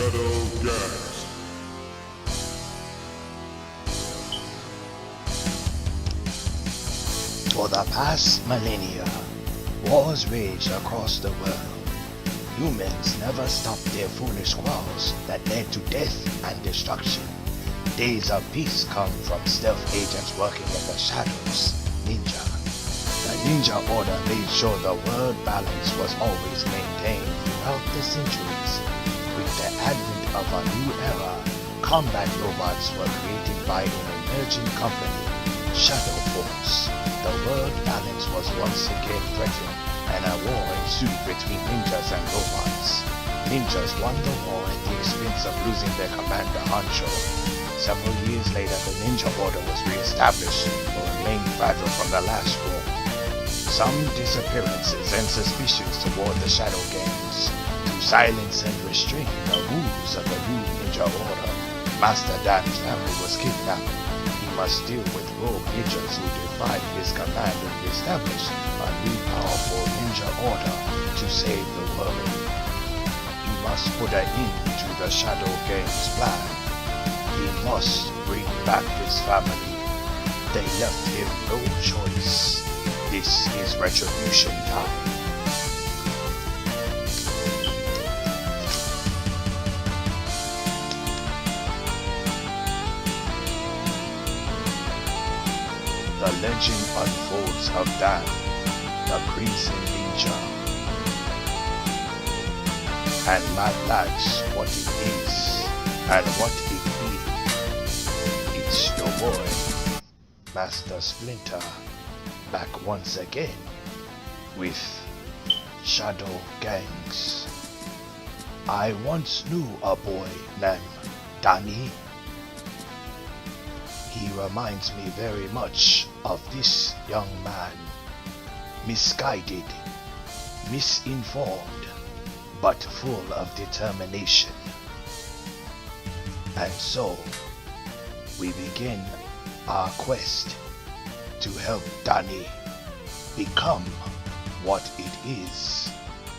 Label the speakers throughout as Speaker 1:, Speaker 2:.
Speaker 1: Shadow Gangs.
Speaker 2: For the past millennia, wars raged across the world. Humans never stopped their foolish quarrels that led to death and destruction. Days of peace come from stealth agents working in the shadows, Ninja. The Ninja Order made sure the world balance was always maintained throughout the centuries. With the advent of a new era, combat robots were created by an emerging company, Shadow Force. The world balance was once again threatened, and a war ensued between ninjas and robots. Ninjas won the war at the expense of losing their commander Hancho. Several years later, the Ninja Order was re-established, but remained fragile from the last war. Some disappearances and suspicions toward the Shadow Gangs. To silence and restrain the rules of the new Ninja Order, Master Dan's family was kidnapped. He must deal with rogue ninjas who defied his command and establish a new powerful ninja order to save the world. He must put an end to the Shadow Gang's plan. He must bring back his family. They left him no choice. This is retribution time. The legend unfolds of Dan, the Crimson Ninja, and M.A.D.L.A.G, what it is and what it be. It's your boy, Master Splinter, back once again with Shadow Gangs. I once knew a boy named Danny. He reminds me very much of this young man, misguided, misinformed, but full of determination. And so, we begin our quest to help Danny become what it is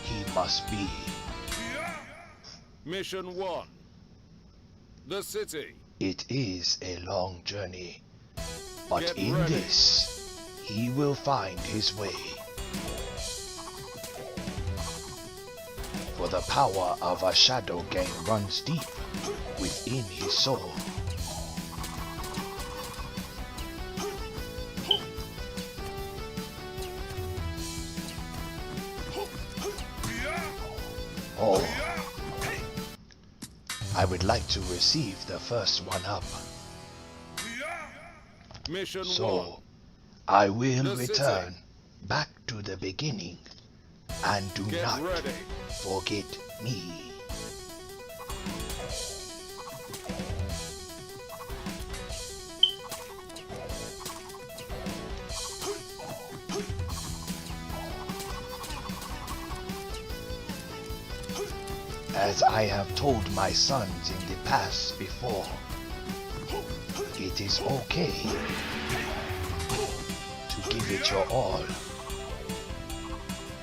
Speaker 2: he must be.
Speaker 1: Mission 1. The city.
Speaker 2: It is a long journey, but
Speaker 1: Get
Speaker 2: in
Speaker 1: ready.
Speaker 2: this, he will find his way. For the power of a Shadow Gang runs deep within his soul. Oh, I would like to receive the first one up.
Speaker 1: Mission 1.
Speaker 2: So, I will
Speaker 1: The
Speaker 2: return
Speaker 1: city.
Speaker 2: back to the beginning, and do
Speaker 1: Get
Speaker 2: not
Speaker 1: ready.
Speaker 2: forget me. As I have told my sons in the past before, it is okay to give it your all.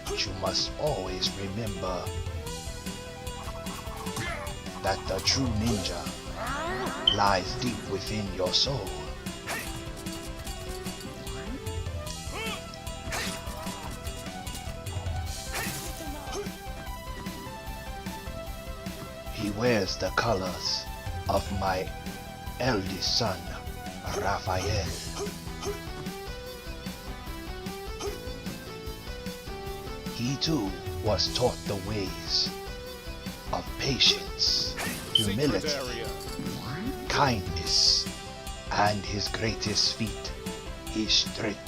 Speaker 2: But you must always remember that the true ninja lies deep within your soul. He wears the colors of my eldest son, Raphael. He too was taught the ways of patience, humility,
Speaker 1: Secret area.
Speaker 2: kindness, and his greatest feat, his strength.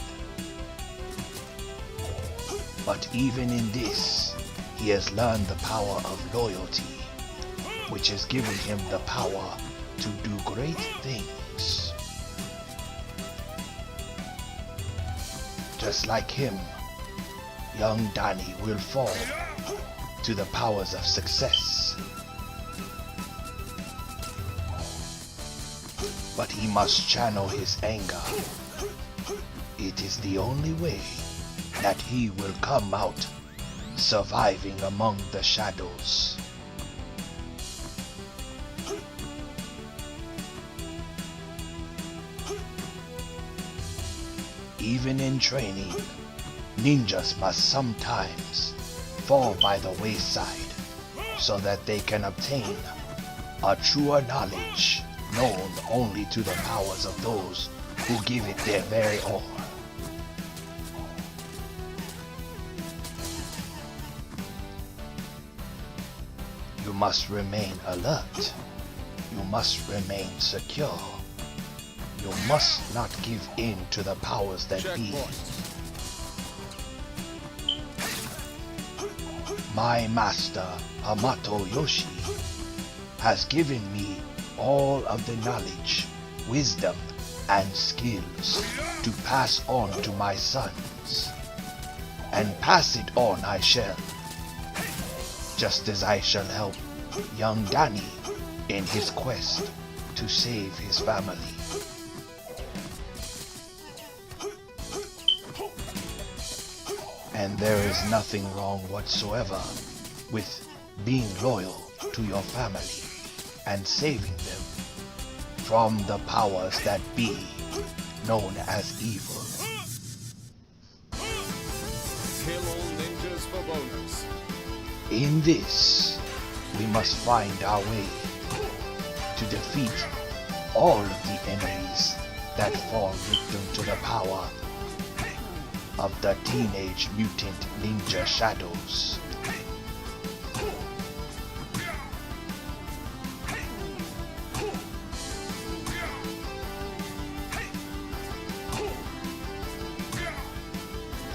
Speaker 2: But even in this, he has learned the power of loyalty, which has given him the power to do great things. Just like him, young Danny will fall to the powers of success. But he must channel his anger. It is the only way that he will come out surviving among the shadows. Even in training, ninjas must sometimes fall by the wayside so that they can obtain a truer knowledge known only to the powers of those who give it their very all. You must remain alert. You must remain secure. You must not give in to the powers that be. My master, Hamato Yoshi, has given me all of the knowledge, wisdom, and skills to pass on to my sons. And pass it on I shall, just as I shall help young Danny in his quest to save his family. And there is nothing wrong whatsoever with being loyal to your family and saving them from the powers that be, known as evil.
Speaker 1: Kill all ninjas for bonus.
Speaker 2: In this, we must find our way to defeat all of the enemies that fall victim to the power of the Teenage Mutant Ninja Shadows.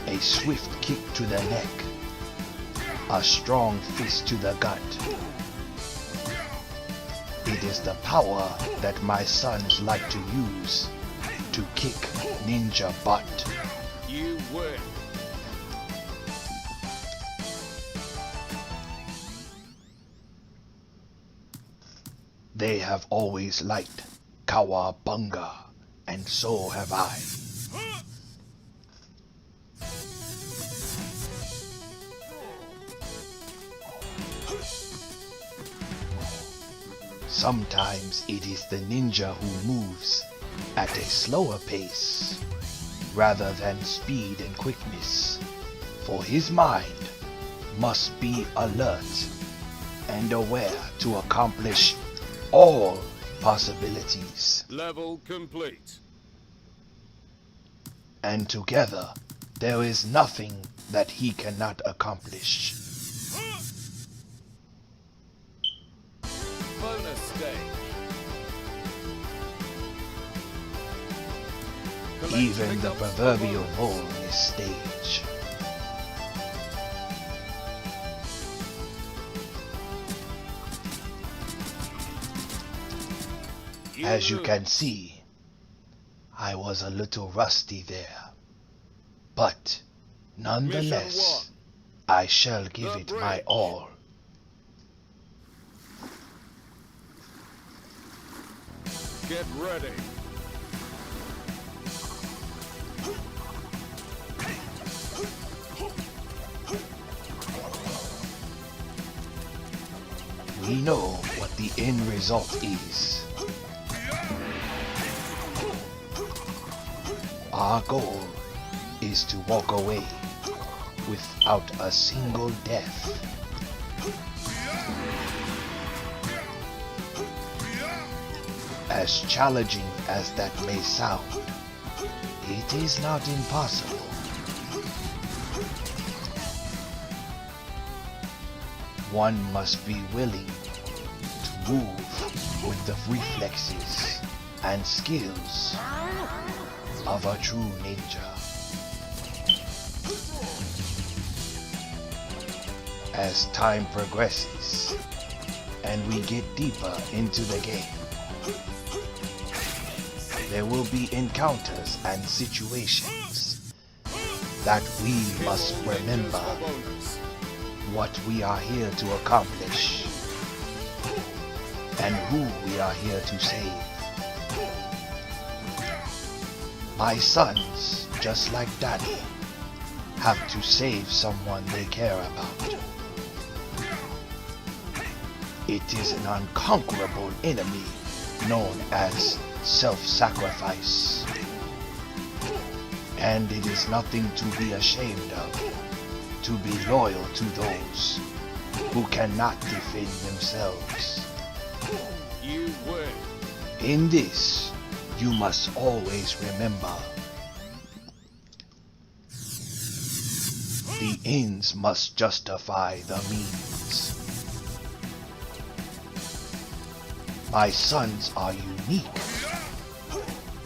Speaker 2: A swift kick to the neck, a strong fist to the gut. It is the power that my sons like to use to kick ninja butt.
Speaker 1: You win.
Speaker 2: They have always liked Kawabunga, and so have I. Sometimes it is the ninja who moves at a slower pace rather than speed and quickness, for his mind must be alert and aware to accomplish all possibilities.
Speaker 1: Level complete.
Speaker 2: And together there is nothing that he cannot accomplish.
Speaker 1: Bonus stage.
Speaker 2: Even the proverbial hole in this stage. As you can see, I was a little rusty there, but nonetheless, I shall give it my all.
Speaker 1: Get ready.
Speaker 2: We know what the end result is. Our goal is to walk away without a single death. As challenging as that may sound, it is not impossible. One must be willing to move with the reflexes and skills of a true ninja. As time progresses and we get deeper into the game, there will be encounters and situations that we must remember what we are here to accomplish and who we are here to save. My sons, just like Daddy, have to save someone they care about. It is an unconquerable enemy known as self-sacrifice. and it is nothing to be ashamed of to be loyal to those who cannot defend themselves.
Speaker 1: You win.
Speaker 2: In this, you must always remember, the ends must justify the means. My sons are unique,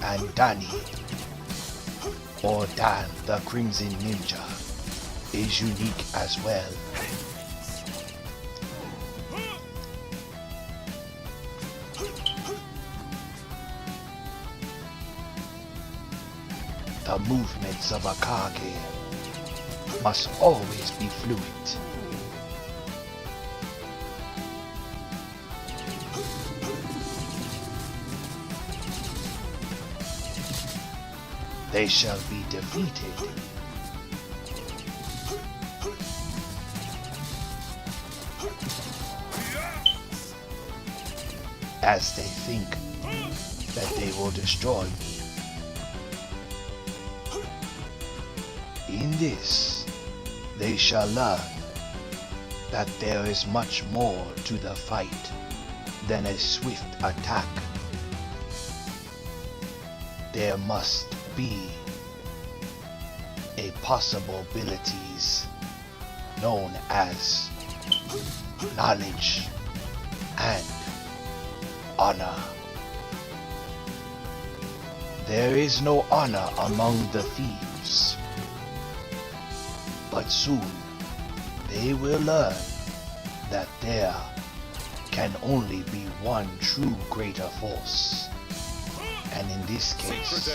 Speaker 2: and Danny, or Dan the Crimson Ninja, is unique as well. The movements of a Kage must always be fluid. They shall be defeated as they think that they will destroy me. In this, they shall learn that there is much more to the fight than a swift attack. There must be a possibilities known as knowledge and honor. There is no honor among the thieves, but soon they will learn that there can only be one true greater force, and in this case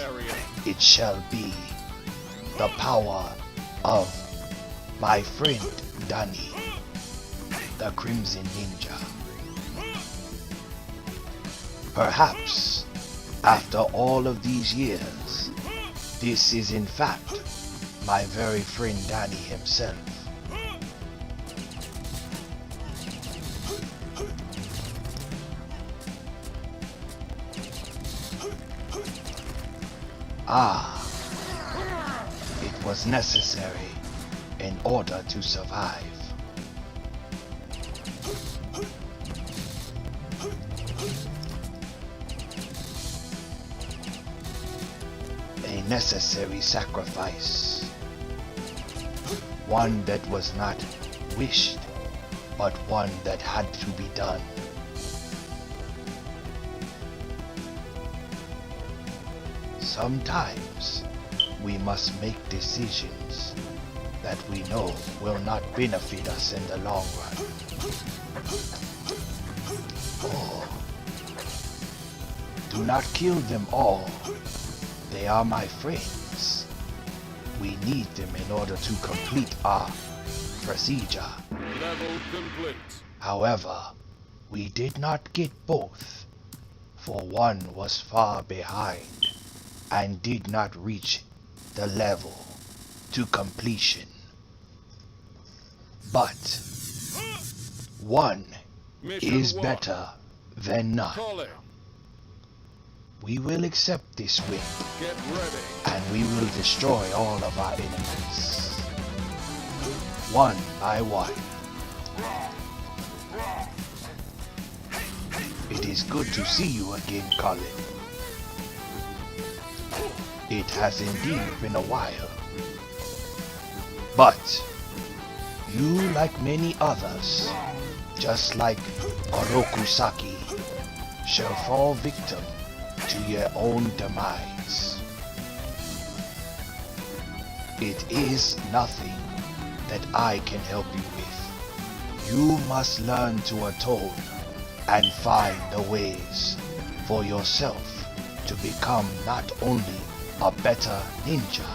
Speaker 2: it shall be the power of my friend Danny, the Crimson Ninja. Perhaps after all of these years, this is in fact my very friend Danny himself. Ah, it was necessary in order to survive. A necessary sacrifice. One that was not wished, but one that had to be done. Sometimes we must make decisions that we know will not benefit us in the long run. Oh, do not kill them all. They are my friends. We need them in order to complete our procedure.
Speaker 1: Level complete.
Speaker 2: However, we did not get both, for one was far behind and did not reach the level to completion. But one
Speaker 1: Mission
Speaker 2: is
Speaker 1: one.
Speaker 2: better than none.
Speaker 1: Call it.
Speaker 2: We will accept this win,
Speaker 1: Get ready.
Speaker 2: and we will destroy all of our enemies, one by one. It is good to see you again, Colin. It has indeed been a while. But you, like many others, just like Orokusaki, shall fall victim to your own demise. It is nothing that I can help you with. You must learn to atone and find the ways for yourself to become not only a better ninja,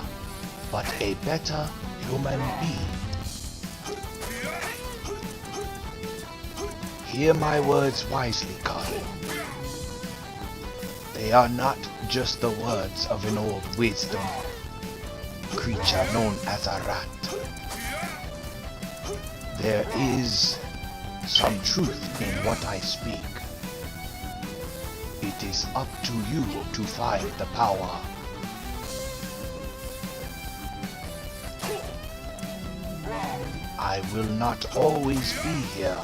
Speaker 2: but a better human being. Hear my words wisely, Colin. They are not just the words of an old wisdom creature known as a rat. There is some truth in what I speak. It is up to you to find the power I will not always be here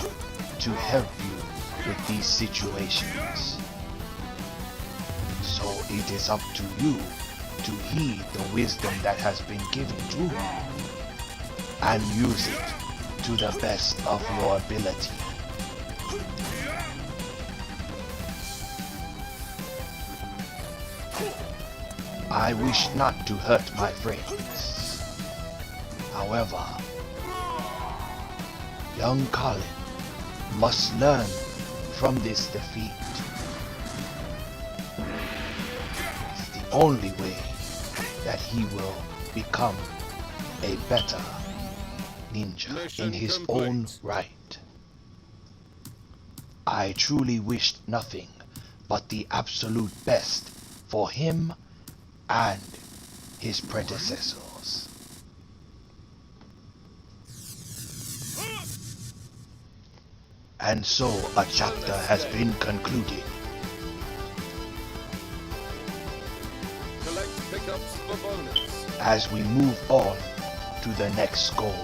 Speaker 2: to help you with these situations. So it is up to you to heed the wisdom that has been given to you and use it to the best of your ability. I wish not to hurt my friends. However, young Colin must learn from this defeat. It's the only way that he will become a better ninja
Speaker 1: Mission
Speaker 2: in his
Speaker 1: complete.
Speaker 2: own right. I truly wished nothing but the absolute best for him and his predecessors. And so a chapter has been concluded.
Speaker 1: Collect pickups for bonus.
Speaker 2: As we move on to the next goal.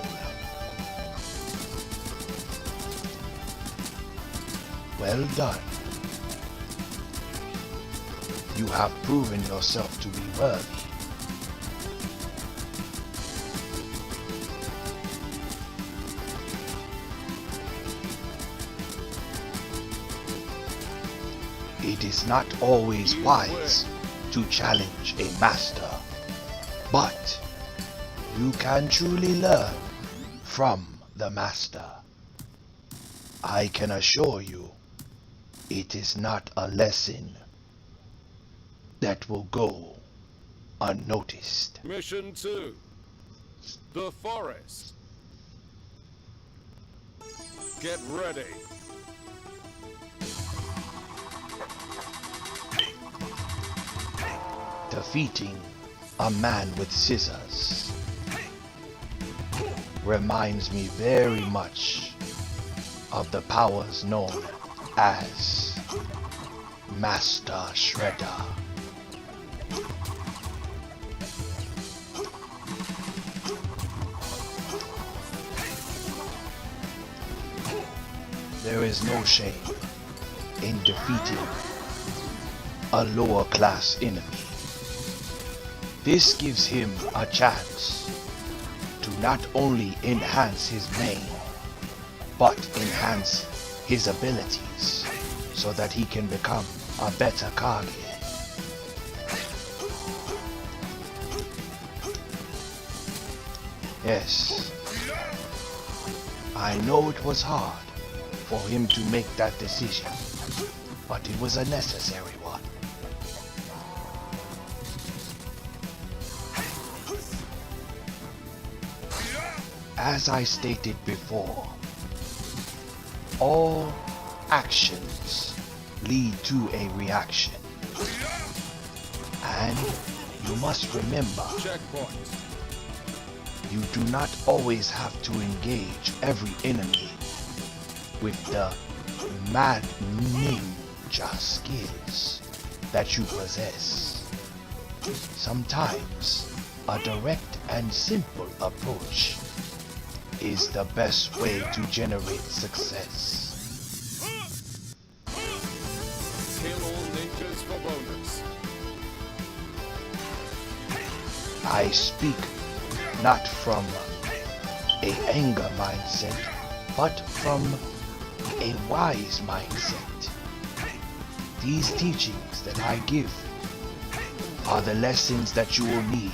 Speaker 2: Well done. You have proven yourself to be worthy. It is not always wise to challenge a master, but you can truly learn from the master. I can assure you, it is not a lesson that will go unnoticed.
Speaker 1: Mission 2. The forest. Get ready.
Speaker 2: Defeating a man with scissors reminds me very much of the powers known as Master Shredder. There is no shame in defeating a lower class enemy. This gives him a chance to not only enhance his main, but enhance his abilities so that he can become a better Kage. Yes, I know it was hard for him to make that decision, but it was a necessary one. As I stated before, all actions lead to a reaction. And you must remember,
Speaker 1: Checkpoint.
Speaker 2: you do not always have to engage every enemy with the mad ninja skills that you possess. Sometimes a direct and simple approach is the best way to generate success.
Speaker 1: Kill all ninjas for bonus.
Speaker 2: I speak not from a anger mindset, but from a wise mindset. These teachings that I give are the lessons that you will need,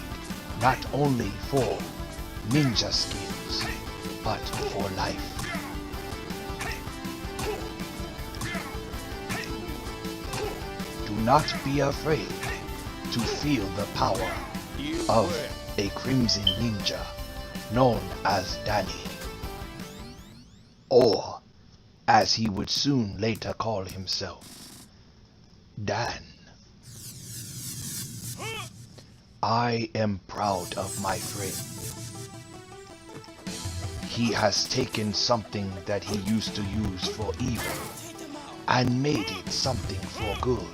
Speaker 2: not only for ninja skills, but for life. Do not be afraid to feel the power
Speaker 1: You
Speaker 2: of
Speaker 1: win.
Speaker 2: a crimson ninja known as Danny, or as he would soon later call himself, Dan. I am proud of my friend. He has taken something that he used to use for evil and made it something for good.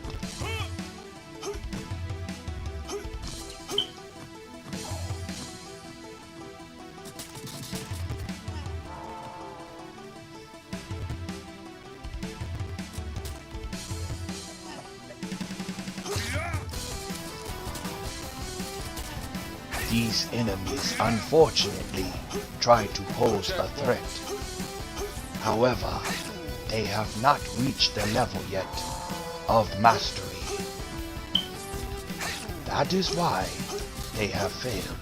Speaker 2: These enemies unfortunately try to pose a threat. However, they have not reached the level yet of mastery. That is why they have failed.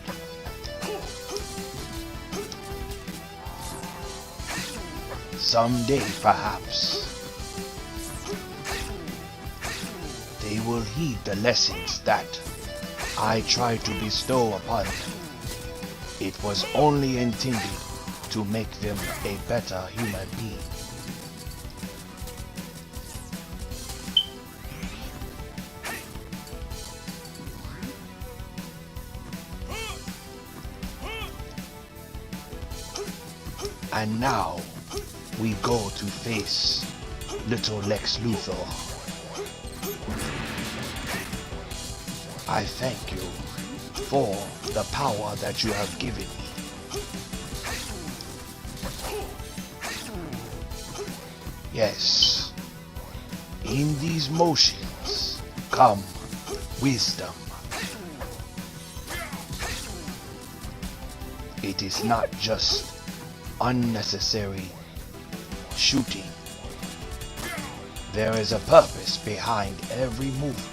Speaker 2: Someday, perhaps, they will heed the lessons that I try to bestow upon them. It was only intended to make them a better human being. And now we go to face little Lex Luthor. I thank you for the power that you have given me. Yes, in these motions come wisdom. It is not just unnecessary shooting. There is a purpose behind every movement.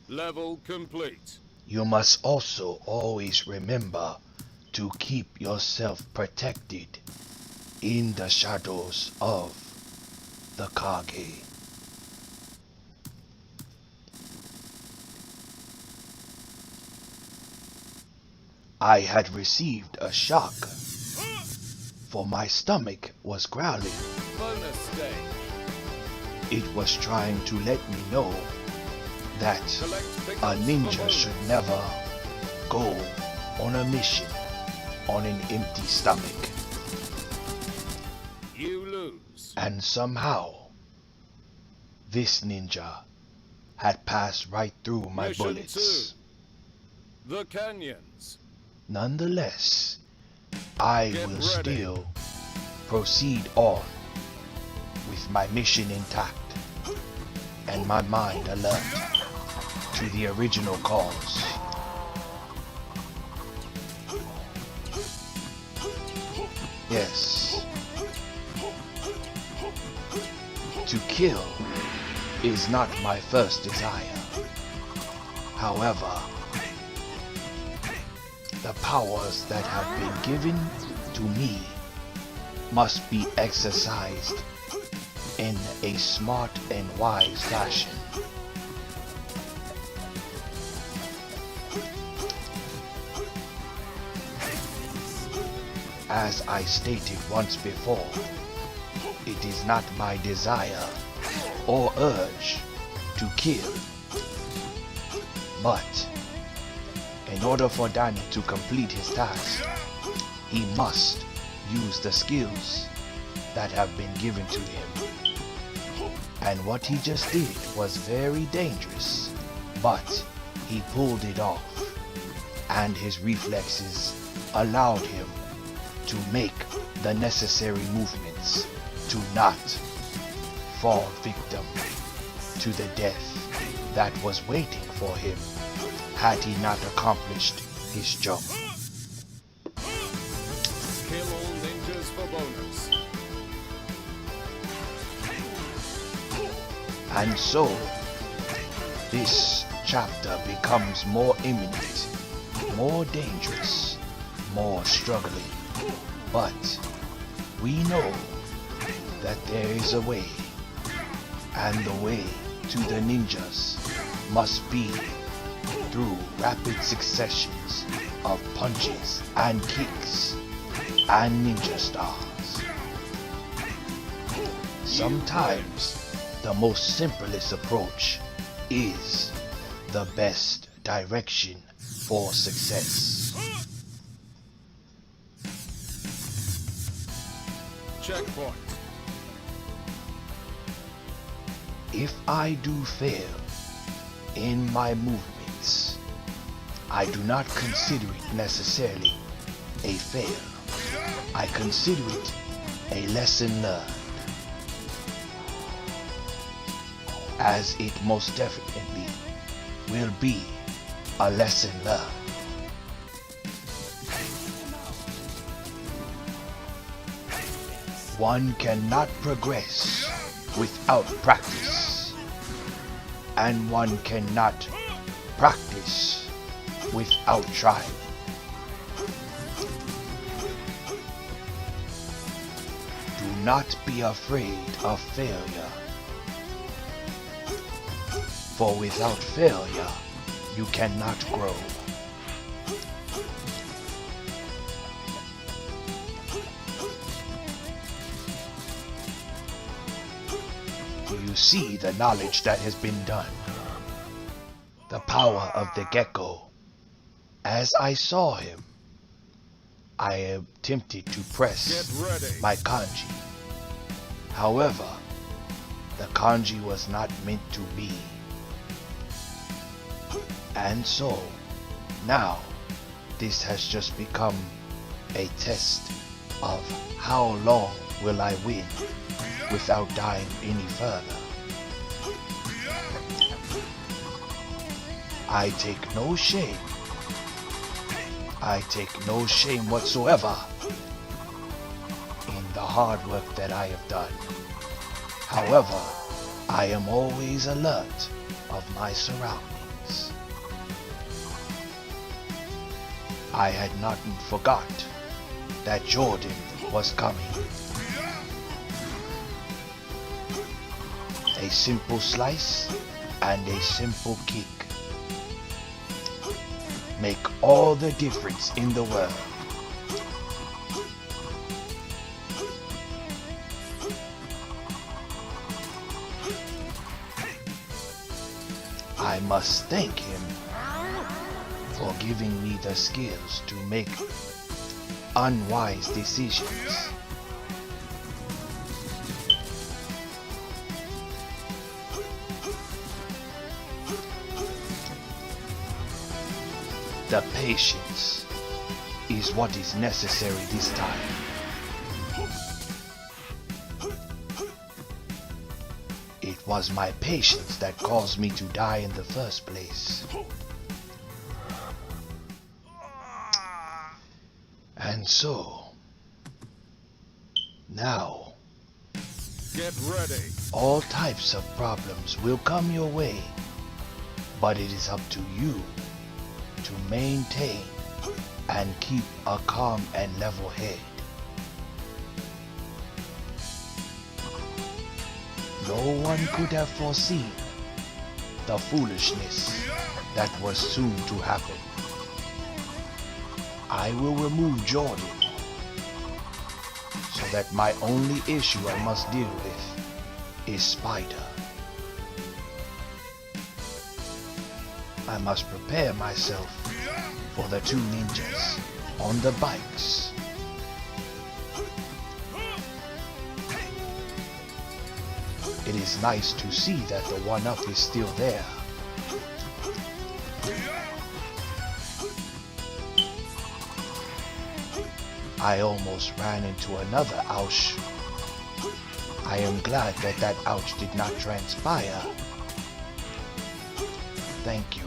Speaker 1: Level complete.
Speaker 2: You must also always remember to keep yourself protected in the shadows of the Kage. I had received a shock, for my stomach was growling.
Speaker 1: Bonus stage.
Speaker 2: It was trying to let me know that
Speaker 1: Collect
Speaker 2: a
Speaker 1: pickups
Speaker 2: ninja
Speaker 1: for bonus.
Speaker 2: should never go on a mission on an empty stomach.
Speaker 1: You lose.
Speaker 2: And somehow, this ninja had passed right through my
Speaker 1: Mission
Speaker 2: bullets.
Speaker 1: 2. The canyons.
Speaker 2: Nonetheless, I
Speaker 1: Get
Speaker 2: will
Speaker 1: ready.
Speaker 2: still proceed on with my mission intact and my mind alert to the original cause. Yes. To kill is not my first desire. However, the powers that have been given to me must be exercised in a smart and wise fashion. As I stated once before, it is not my desire or urge to kill, but in order for Danny to complete his task, he must use the skills that have been given to him. And what he just did was very dangerous, but he pulled it off, and his reflexes allowed him to make the necessary movements to not fall victim to the death that was waiting for him had he not accomplished his jump.
Speaker 1: Kill all ninjas for bonus.
Speaker 2: And so, this chapter becomes more imminent, more dangerous, more struggling. But we know that there is a way, and the way to the ninjas must be through rapid successions of punches and kicks and ninja stars. Sometimes the most simplest approach is the best direction for success.
Speaker 1: Checkpoint.
Speaker 2: If I do fail in my movements, I do not consider it necessarily a fail. I consider it a lesson learned. as it most definitely will be a lesson learned. One cannot progress without practice, and one cannot practice without trying. Do not be afraid of failure, for without failure, you cannot grow. Do you see the knowledge that has been done? The power of the gecko. As I saw him, I attempted to press
Speaker 1: Get ready.
Speaker 2: my kanji. However, the kanji was not meant to be. And so, now, this has just become a test of how long will I win without dying any further. I take no shame. I take no shame whatsoever in the hard work that I have done. However, I am always alert of my surroundings. I had not forgot that Jordan was coming. A simple slice and a simple kick make all the difference in the world. I must thank him for giving me the skills to make unwise decisions. The patience is what is necessary this time. It was my patience that caused me to die in the first place. And so, now,
Speaker 1: Get ready.
Speaker 2: all types of problems will come your way, but it is up to you to maintain and keep a calm and level head. No one could have foreseen the foolishness that was soon to happen. I will remove Jordan so that my only issue I must deal with is Spider. I must prepare myself for the two ninjas on the bikes. It is nice to see that the one-up is still there. I almost ran into another ouch. I am glad that that ouch did not transpire. Thank you.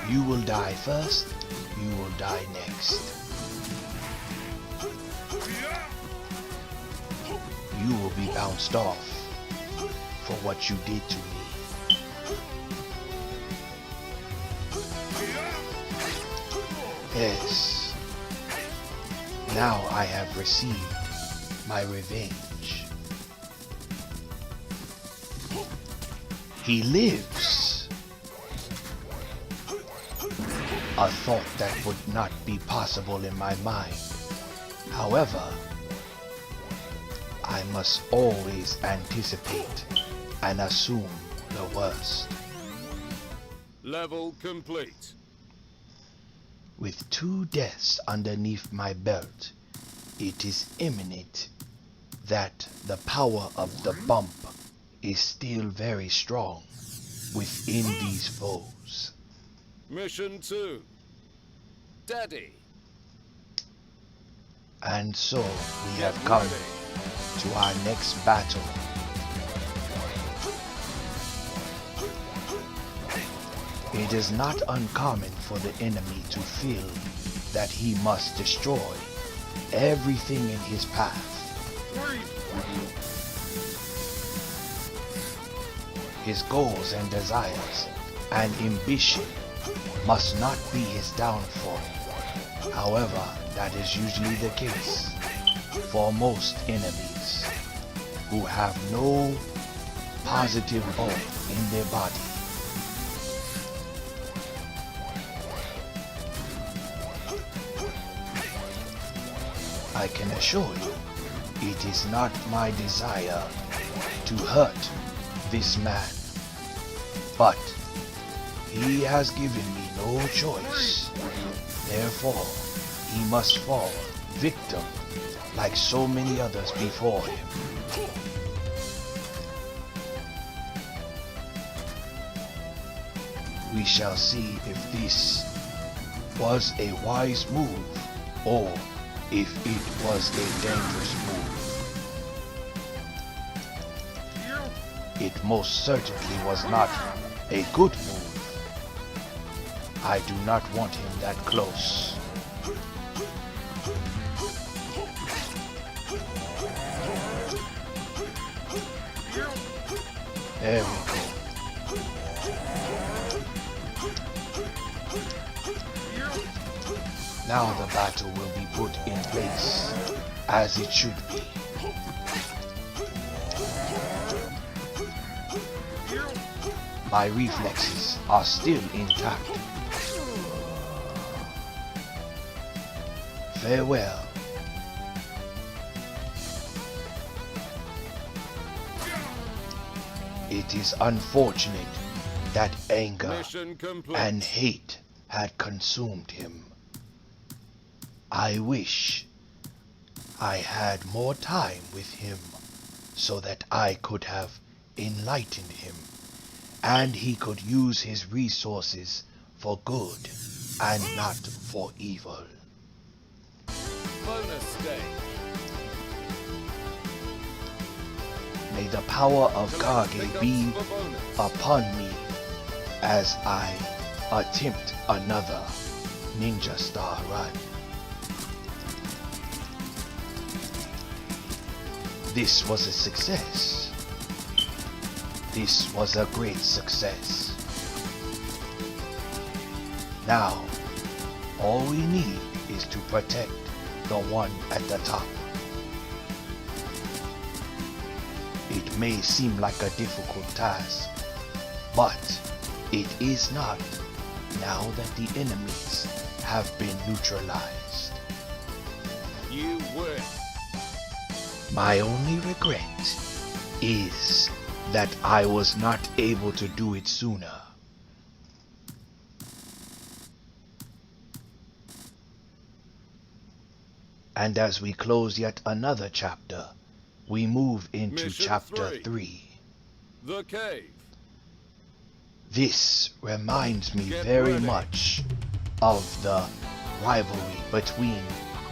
Speaker 2: You will die first, you will die next. You will be bounced off for what you did to me. Yes. Now I have received my revenge. He lives. A thought that would not be possible in my mind. However, I must always anticipate and assume the worst.
Speaker 1: Level complete.
Speaker 2: With 2 deaths underneath my belt, it is imminent that the power of the bump is still very strong within these foes.
Speaker 1: Mission 2. Daddy.
Speaker 2: And so we have come to our next battle. It is not uncommon for the enemy to feel that he must destroy everything in his path. His goals and desires and ambition must not be his downfall. However, that is usually the case for most enemies who have no positive hope in their body. I can assure you, it is not my desire to hurt this man, but he has given me no choice. Therefore, he must fall victim like so many others before him. We shall see if this was a wise move or if it was a dangerous move. It most certainly was not a good move. I do not want him that close. There we go. Now the battle will be put in place as it should be. My reflexes are still intact. Farewell. It is unfortunate that anger
Speaker 1: Mission complete.
Speaker 2: and hate had consumed him. I wish I had more time with him so that I could have enlightened him and he could use his resources for good and not for evil.
Speaker 1: Bonus stage.
Speaker 2: May the power of
Speaker 1: Collect
Speaker 2: Kage
Speaker 1: pickups
Speaker 2: be
Speaker 1: for bonus.
Speaker 2: upon me as I attempt another Ninja Star run. This was a success. This was a great success. Now, all we need is to protect the one at the top. It may seem like a difficult task, but it is not now that the enemies have been neutralized.
Speaker 1: You win.
Speaker 2: My only regret is that I was not able to do it sooner. And as we close yet another chapter, we move into
Speaker 1: Mission
Speaker 2: chapter
Speaker 1: 3.
Speaker 2: 3.
Speaker 1: The cave.
Speaker 2: This reminds me
Speaker 1: Get
Speaker 2: very
Speaker 1: ready.
Speaker 2: much of the rivalry between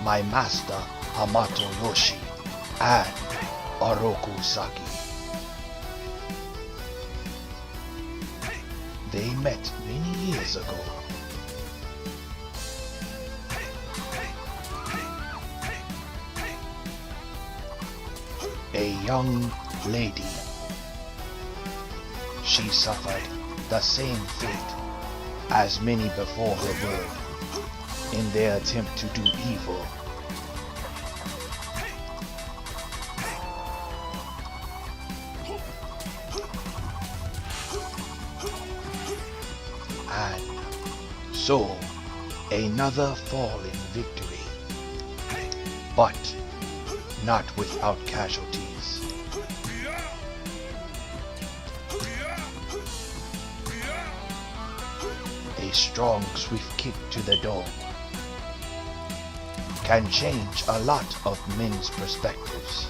Speaker 2: my master Hamato Yoshi and Oroku Saki. They met many years ago. A young lady. She suffered the same fate as many before her would in their attempt to do evil. And so, another fall in victory, but not without casualties. A strong, swift kick to the dome can change a lot of men's perspectives.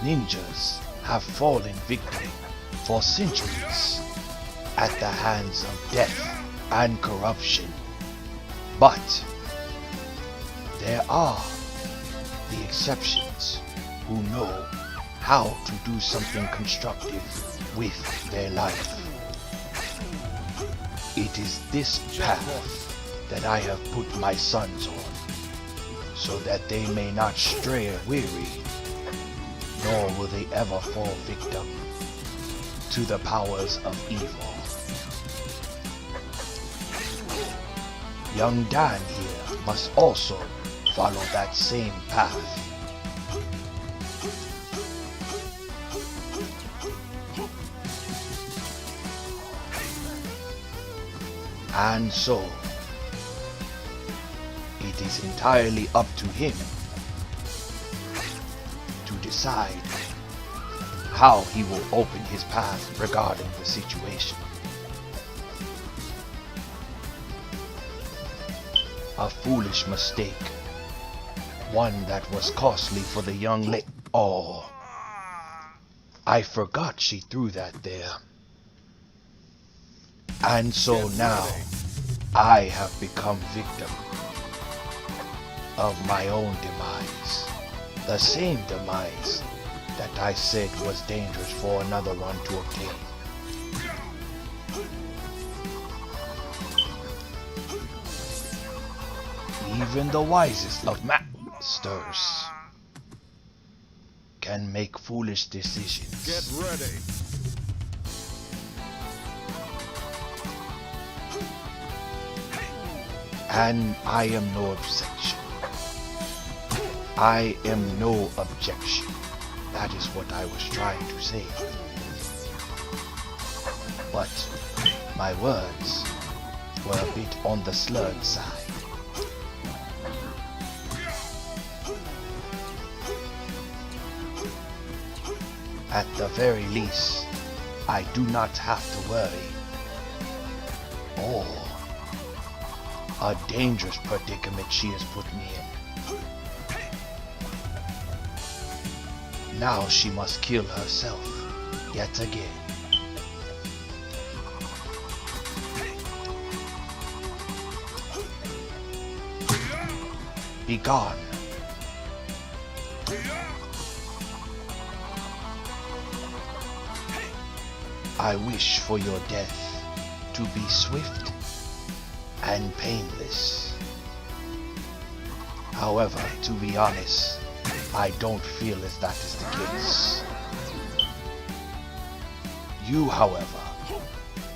Speaker 2: Ninjas have fallen victim for centuries, at the hands of death and corruption. But there are the exceptions who know how to do something constructive with their life. It is this path that I have put my sons on, so that they may not stray weary, nor will they ever fall victim to the powers of evil. Young Dan here must also follow that same path. And so, it is entirely up to him to decide how he will open his path regarding the situation. A foolish mistake, one that was costly for the young lady. Oh, I forgot she threw that there. And so now, I have become victim of my own demise. The same demise that I said was dangerous for another one to obtain. Even the wisest of masters can make foolish decisions.
Speaker 1: Get ready.
Speaker 2: And I am no objection. I am no objection. That is what I was trying to say. But my words were a bit on the slurred side. At the very least, I do not have to worry. Oh, a dangerous predicament she has put me in. Now she must kill herself yet again. Be gone. I wish for your death to be swift and painless. However, to be honest, I don't feel as that is the case. You, however,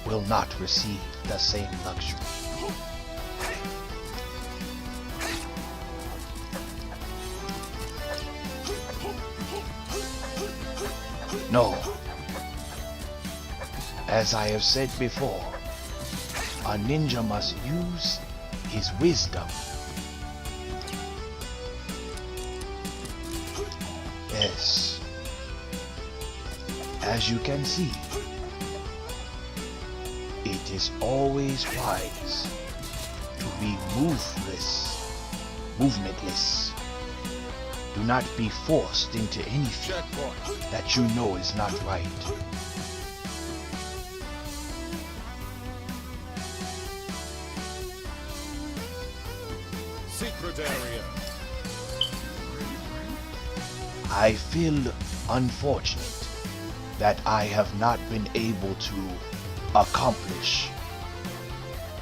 Speaker 2: will not receive the same luxury. No. As I have said before, a ninja must use his wisdom. Yes. As you can see, it is always wise to be movementless. Do not be forced into anything that you know is not right.
Speaker 1: Secret area.
Speaker 2: I feel unfortunate that I have not been able to accomplish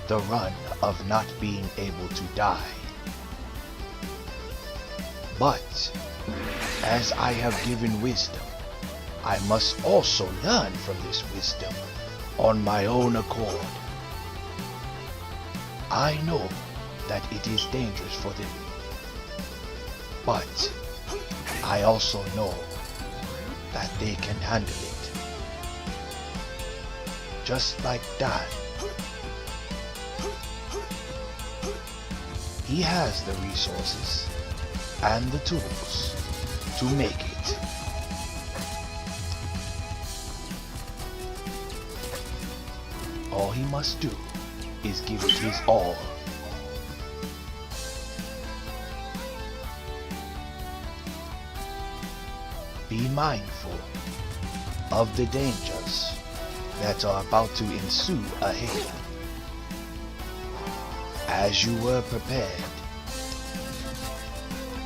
Speaker 2: the run of not being able to die. But as I have given wisdom, I must also learn from this wisdom on my own accord. I know that it is dangerous for them, but I also know that they can handle it. Just like Dan. He has the resources and the tools to make it. All he must do is give it his all. Be mindful of the dangers that are about to ensue ahead. As you were prepared,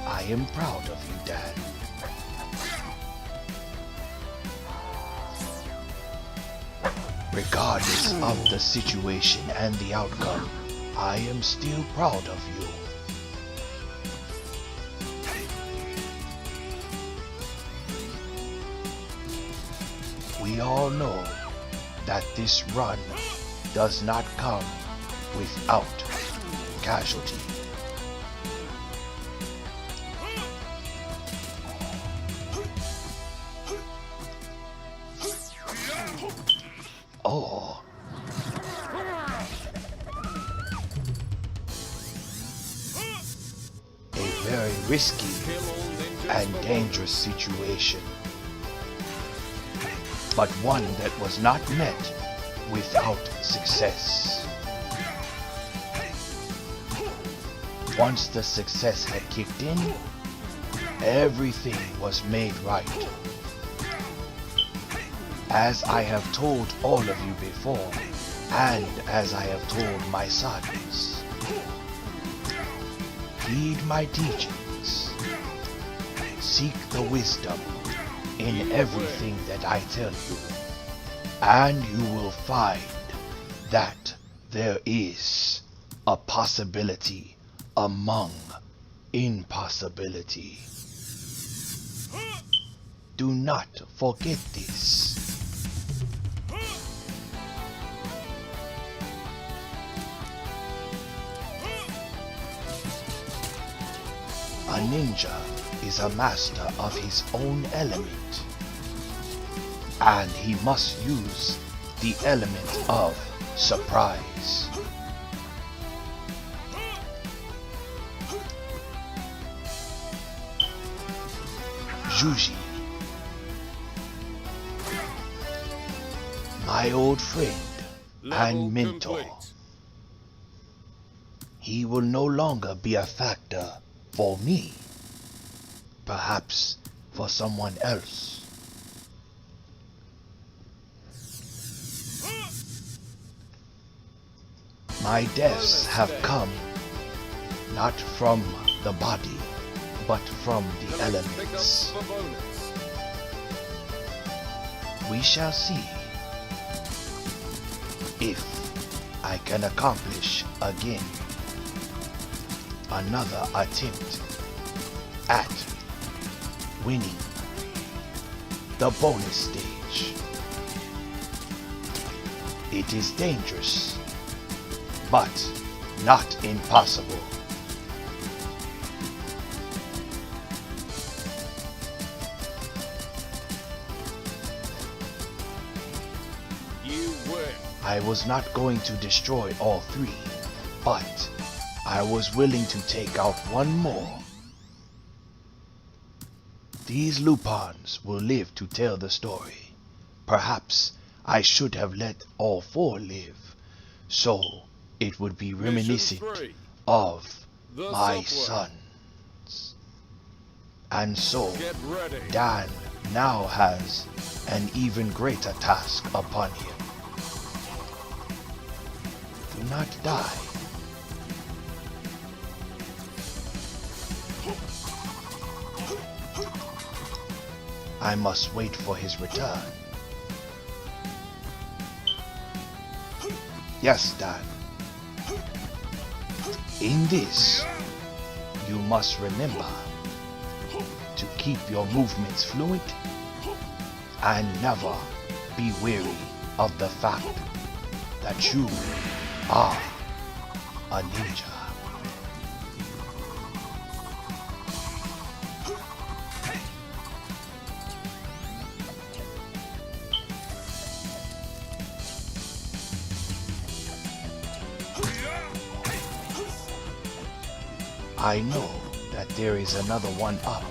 Speaker 2: I am proud of you, Dad. Regardless of the situation and the outcome, I am still proud of you. We all know that this run does not come without casualty. Oh. A very risky and dangerous situation, but one that was not met without success. Once the success had kicked in, everything was made right. As I have told all of you before, and as I have told my sons, heed my teachings. Seek the wisdom in everything that I tell you, and you will find that there is a possibility among impossibility. Do not forget this. A ninja is a master of his own element, and he must use the element of surprise. Juji, my old friend and mentor, he will no longer be a factor for me, perhaps for someone else. My deaths have come not from the body, but from the elements. We shall see if I can accomplish again another attempt at winning the bonus stage. It is dangerous, but not impossible.
Speaker 1: You win.
Speaker 2: I was not going to destroy all three, but I was willing to take out one more. These Lupins will live to tell the story. Perhaps I should have let all four live, so it would be reminiscent of my sons. And so Dan now has an even greater task upon him. Do not die. I must wait for his return. Yes, Dan. In this, you must remember to keep your movements fluid and never be weary of the fact that you are a ninja. I know that there is another one up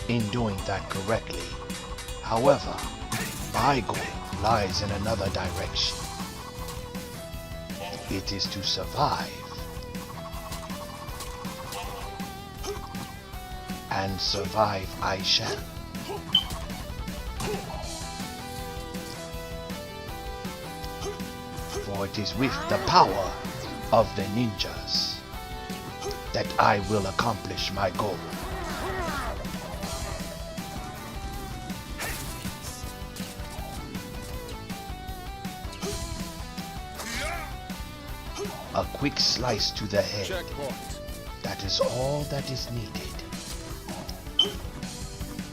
Speaker 2: in doing that correctly. However, my goal lies in another direction. It is to survive. And survive I shall. for it is with the power of the ninjas that I will accomplish my goal. A quick slice to the head.
Speaker 1: Checkpoint.
Speaker 2: That is all that is needed.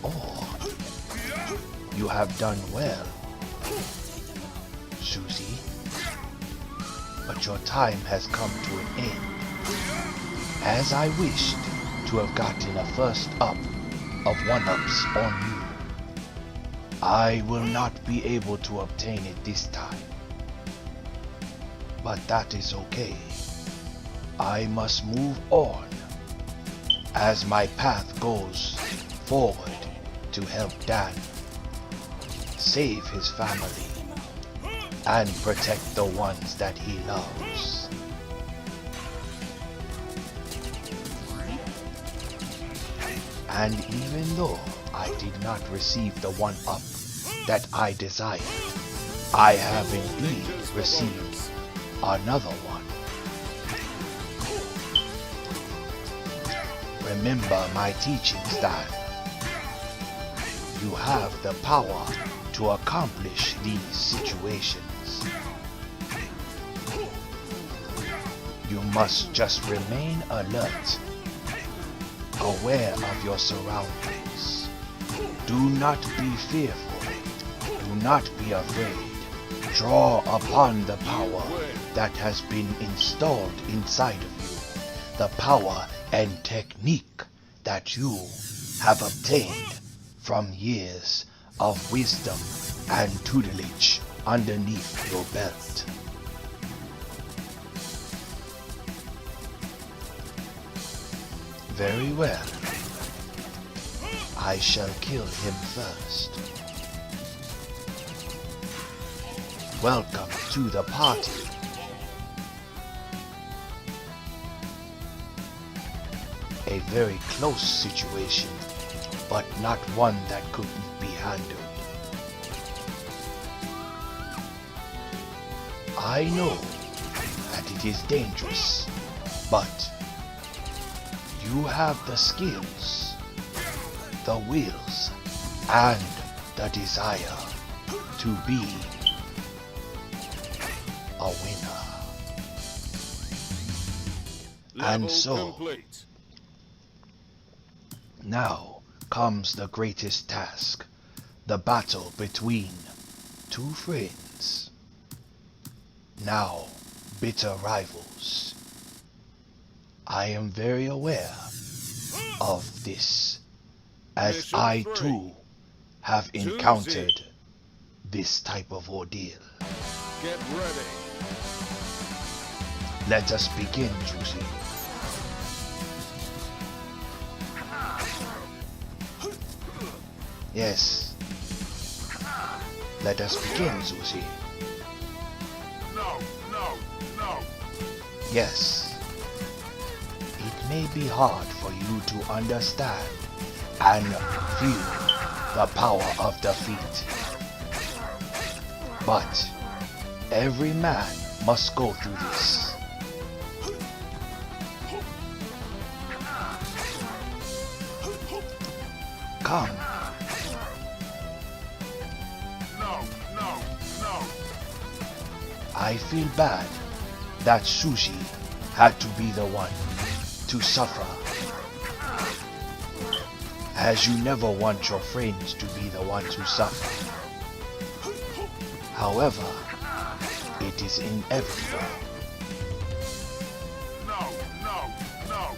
Speaker 2: Oh, you have done well, Susie. But your time has come to an end. As I wished to have gotten a first up of one-ups on you, I will not be able to obtain it this time. But that is okay. I must move on as my path goes forward to help Dan save his family and protect the ones that he loves. And even though I did not receive the one-up that I desired, I have indeed received another one. Remember my teachings, Dan. You have the power to accomplish these situations. You must just remain alert, aware of your surroundings. Do not be fearful. Do not be afraid. Draw upon the power that has been installed inside of you, the power and technique that you have obtained from years of wisdom and tutelage underneath your belt. Very well. I shall kill him first. Welcome to the party. A very close situation, but not one that couldn't be handled. I know that it is dangerous, but you have the skills, the wills, and the desire to be a winner.
Speaker 1: Level
Speaker 2: And so,
Speaker 1: complete.
Speaker 2: now comes the greatest task, the battle between two friends, now bitter rivals. I am very aware of this, as
Speaker 1: Mission
Speaker 2: I
Speaker 1: 3.
Speaker 2: too have encountered this type of ordeal.
Speaker 1: Get ready.
Speaker 2: Let us begin, Juicy. Yes. Let us begin, Zuzi.
Speaker 1: No, no, no.
Speaker 2: Yes. It may be hard for you to understand and feel the power of defeat. But every man must go through this. Come.
Speaker 1: No, no, no.
Speaker 2: I feel bad that Sushi had to be the one to suffer, as you never want your friends to be the ones who suffer. However, it is inevitable.
Speaker 1: No, no, no.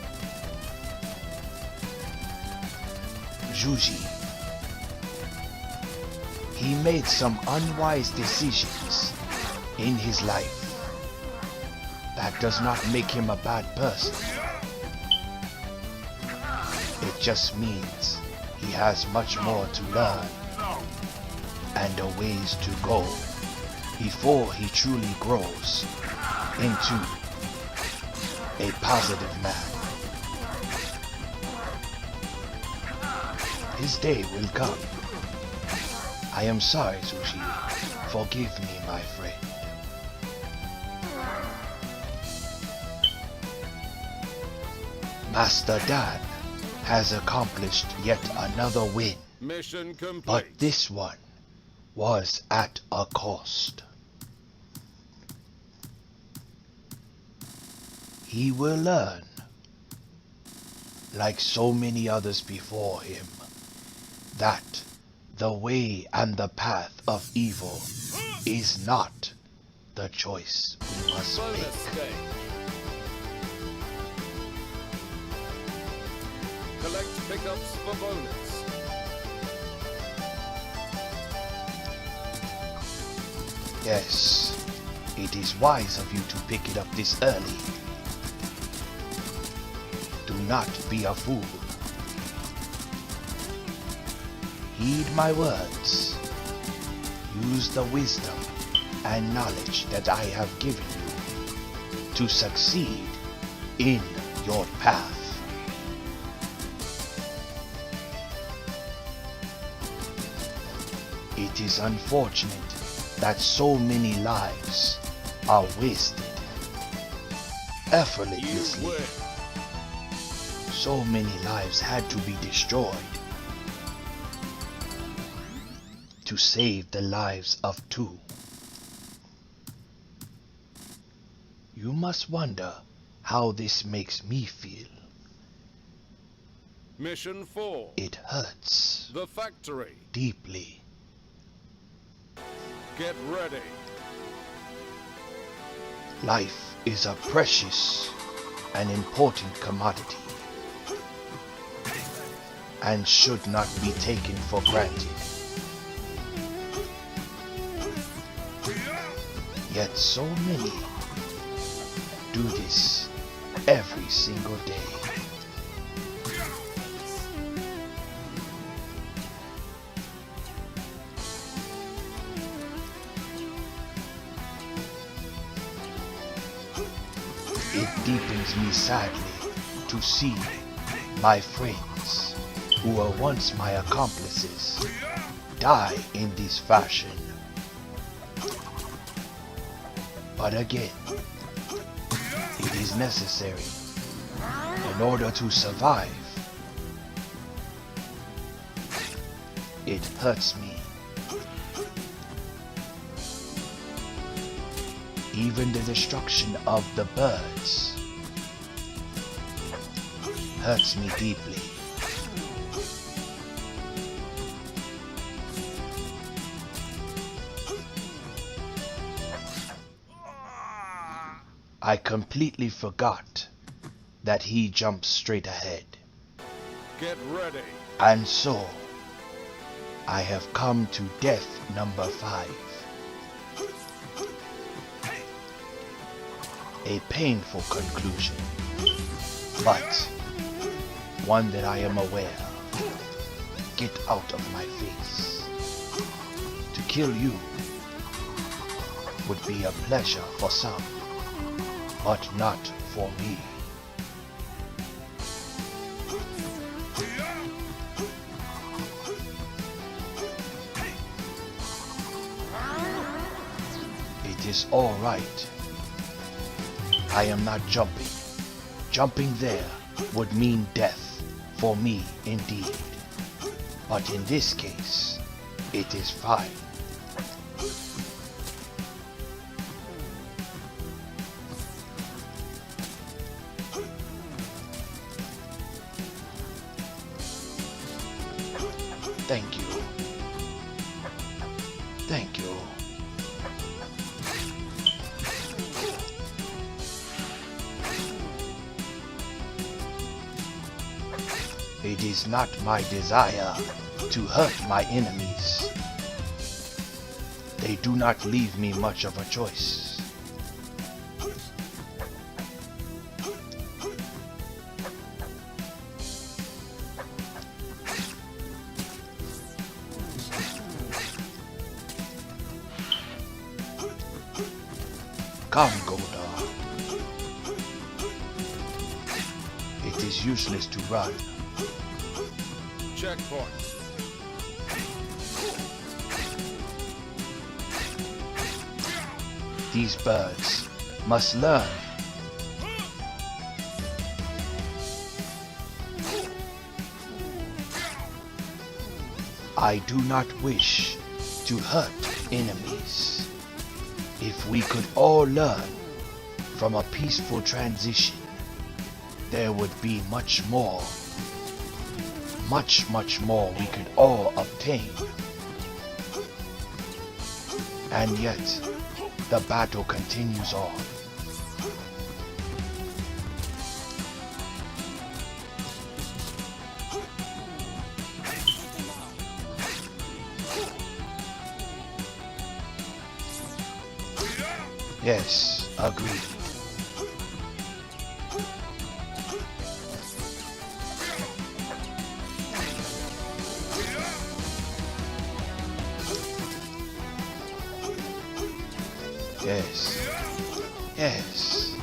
Speaker 2: Juji, he made some unwise decisions in his life. That does not make him a bad person. It just means he has much more to learn and a ways to go before he truly grows into a positive man. His day will come. I am sorry, Sushi. Forgive me, my friend. Master Dan has accomplished yet another win,
Speaker 1: Mission complete.
Speaker 2: but this one was at a cost. He will learn, like so many others before him, that the way and the path of evil is not the choice we must
Speaker 1: Bonus
Speaker 2: make.
Speaker 1: stage. Collect pickups for bonus.
Speaker 2: Yes, it is wise of you to pick it up this early. Do not be a fool. Heed my words. Use the wisdom and knowledge that I have given you to succeed in your path. It is unfortunate that so many lives are wasted effortlessly.
Speaker 1: You win.
Speaker 2: So many lives had to be destroyed to save the lives of two. You must wonder how this makes me feel.
Speaker 1: Mission 4.
Speaker 2: It hurts
Speaker 1: The factory.
Speaker 2: deeply.
Speaker 1: Get ready.
Speaker 2: Life is a precious and important commodity and should not be taken for granted. Yet so many do this every single day. It deepens me sadly to see my friends, who were once my accomplices, die in this fashion. But again, it is necessary in order to survive. It hurts me. Even the destruction of the birds hurts me deeply. I completely forgot that he jumps straight ahead.
Speaker 1: Get ready.
Speaker 2: And so, I have come to death number 5. A painful conclusion, but one that I am aware of. Get out of my face. To kill you would be a pleasure for some, but not for me. It is all right. I am not jumping. Jumping there would mean death for me indeed. But in this case, it is fine. Thank you. Thank you. It is not my desire to hurt my enemies. They do not leave me much of a choice. Come, Goldar. It is useless to run.
Speaker 1: Checkpoint.
Speaker 2: These birds must learn. I do not wish to hurt enemies. If we could all learn from a peaceful transition, there would be much more we could all obtain. And yet, the battle continues on. Yes, agreed. Yes. Yes.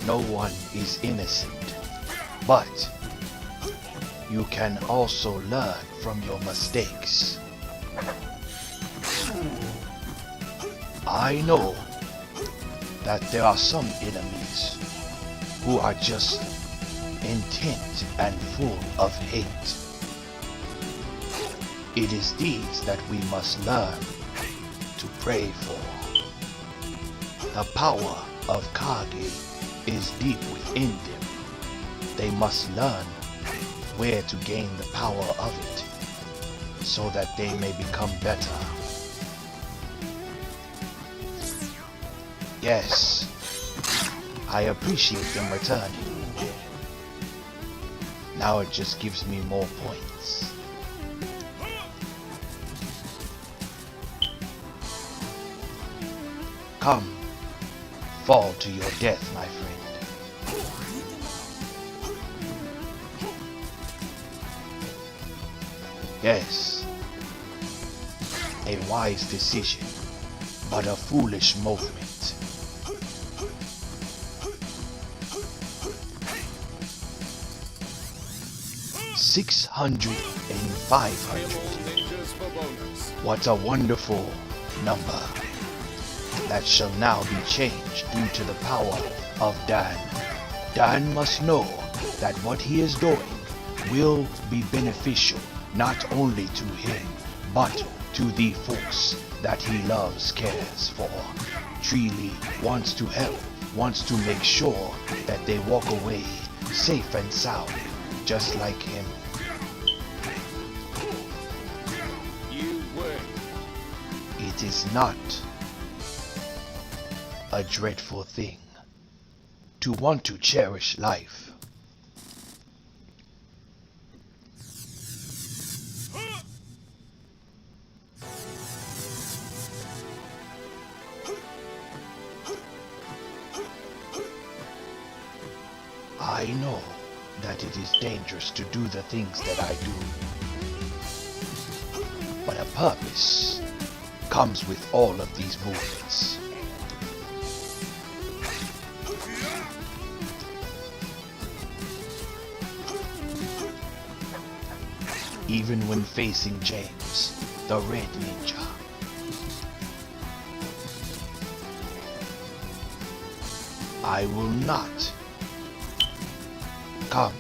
Speaker 2: No one is innocent, but you can also learn from your mistakes. I know that there are some enemies who are just intent and full of hate. It is these that we must learn to pray for. The power of Kage is deep within them. They must learn where to gain the power of it, so that they may become better. Yes, I appreciate them returning. Now it just gives me more points. Come, fall to your death, my friend. Yes, a wise decision, but a foolish movement. 600 and 500. What a wonderful number. That shall now be changed due to the power of Dan. Dan must know that what he is doing will be beneficial not only to him, but to the folks that he loves, cares for. Truly wants to help, wants to make sure that they walk away safe and sound, just like him.
Speaker 1: You win.
Speaker 2: It is not a dreadful thing to want to cherish life. I know that it is dangerous to do the things that I do, but a purpose comes with all of these movements. Even when facing James, the Red Ninja. I will not. Come.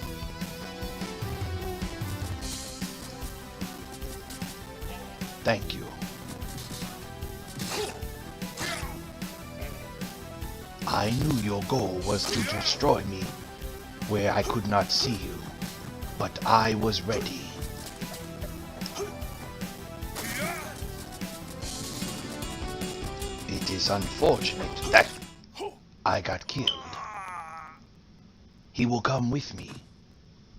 Speaker 2: Thank you. I knew your goal was to destroy me where I could not see you, but I was ready. It is unfortunate that I got killed. He will come with me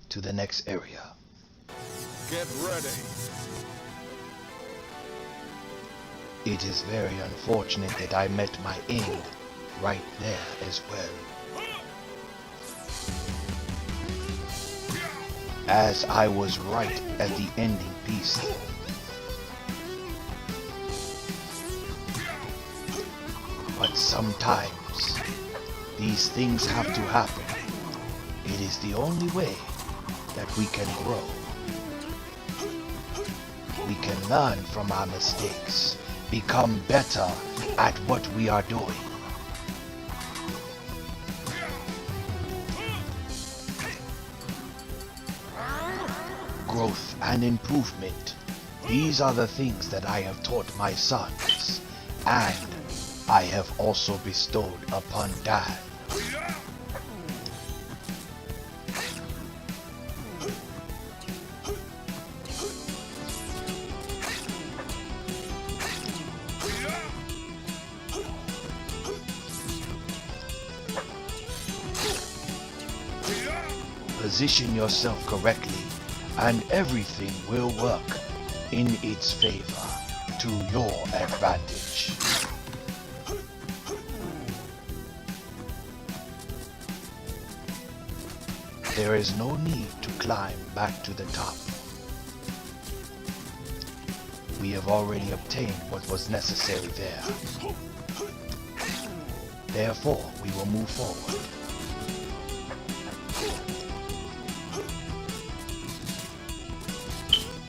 Speaker 2: to the next area.
Speaker 1: Get ready.
Speaker 2: It is very unfortunate that I met my end right there as well. As I was right at the ending piece. But sometimes these things have to happen. It is the only way that we can grow. We can learn from our mistakes, become better at what we are doing. growth and improvement. These are the things that I have taught my sons, and I have also bestowed upon Dad. Position yourself correctly, and everything will work in its favor to your advantage. There is no need to climb back to the top. We have already obtained what was necessary there. Therefore, we will move forward.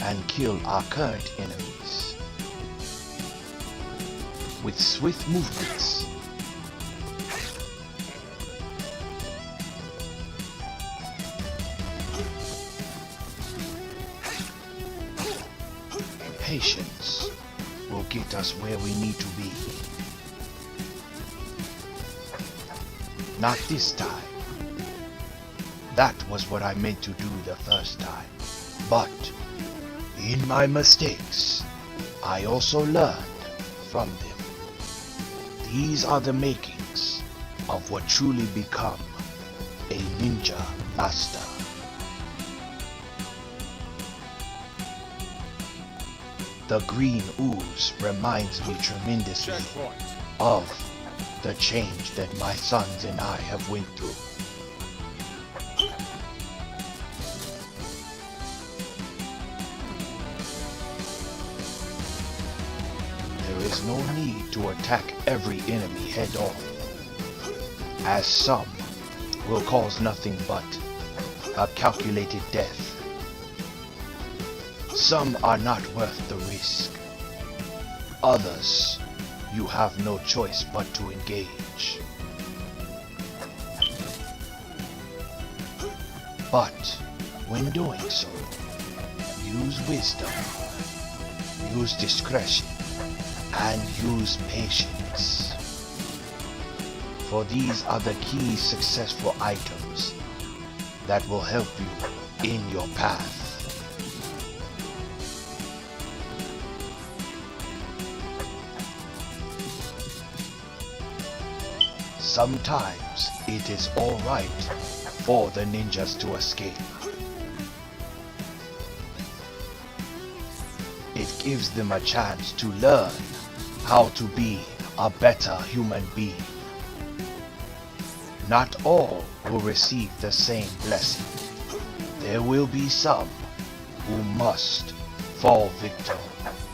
Speaker 2: And kill our current enemies with swift movements. Patience will get us where we need to be. Not this time. That was what I meant to do the first time. But in my mistakes, I also learned from them. These are the makings of what truly become a ninja master. The green ooze reminds me tremendously
Speaker 1: Checkpoint.
Speaker 2: of the change that my sons and I have went through. There is no need to attack every enemy head on, as some will cause nothing but a calculated death. Some are not worth the risk. Others, you have no choice but to engage. But when doing so, use wisdom, use discretion, and use patience. For these are the key successful items that will help you in your path. Sometimes it is alright for the ninjas to escape. It gives them a chance to learn how to be a better human being. Not all will receive the same blessing. There will be some who must fall victim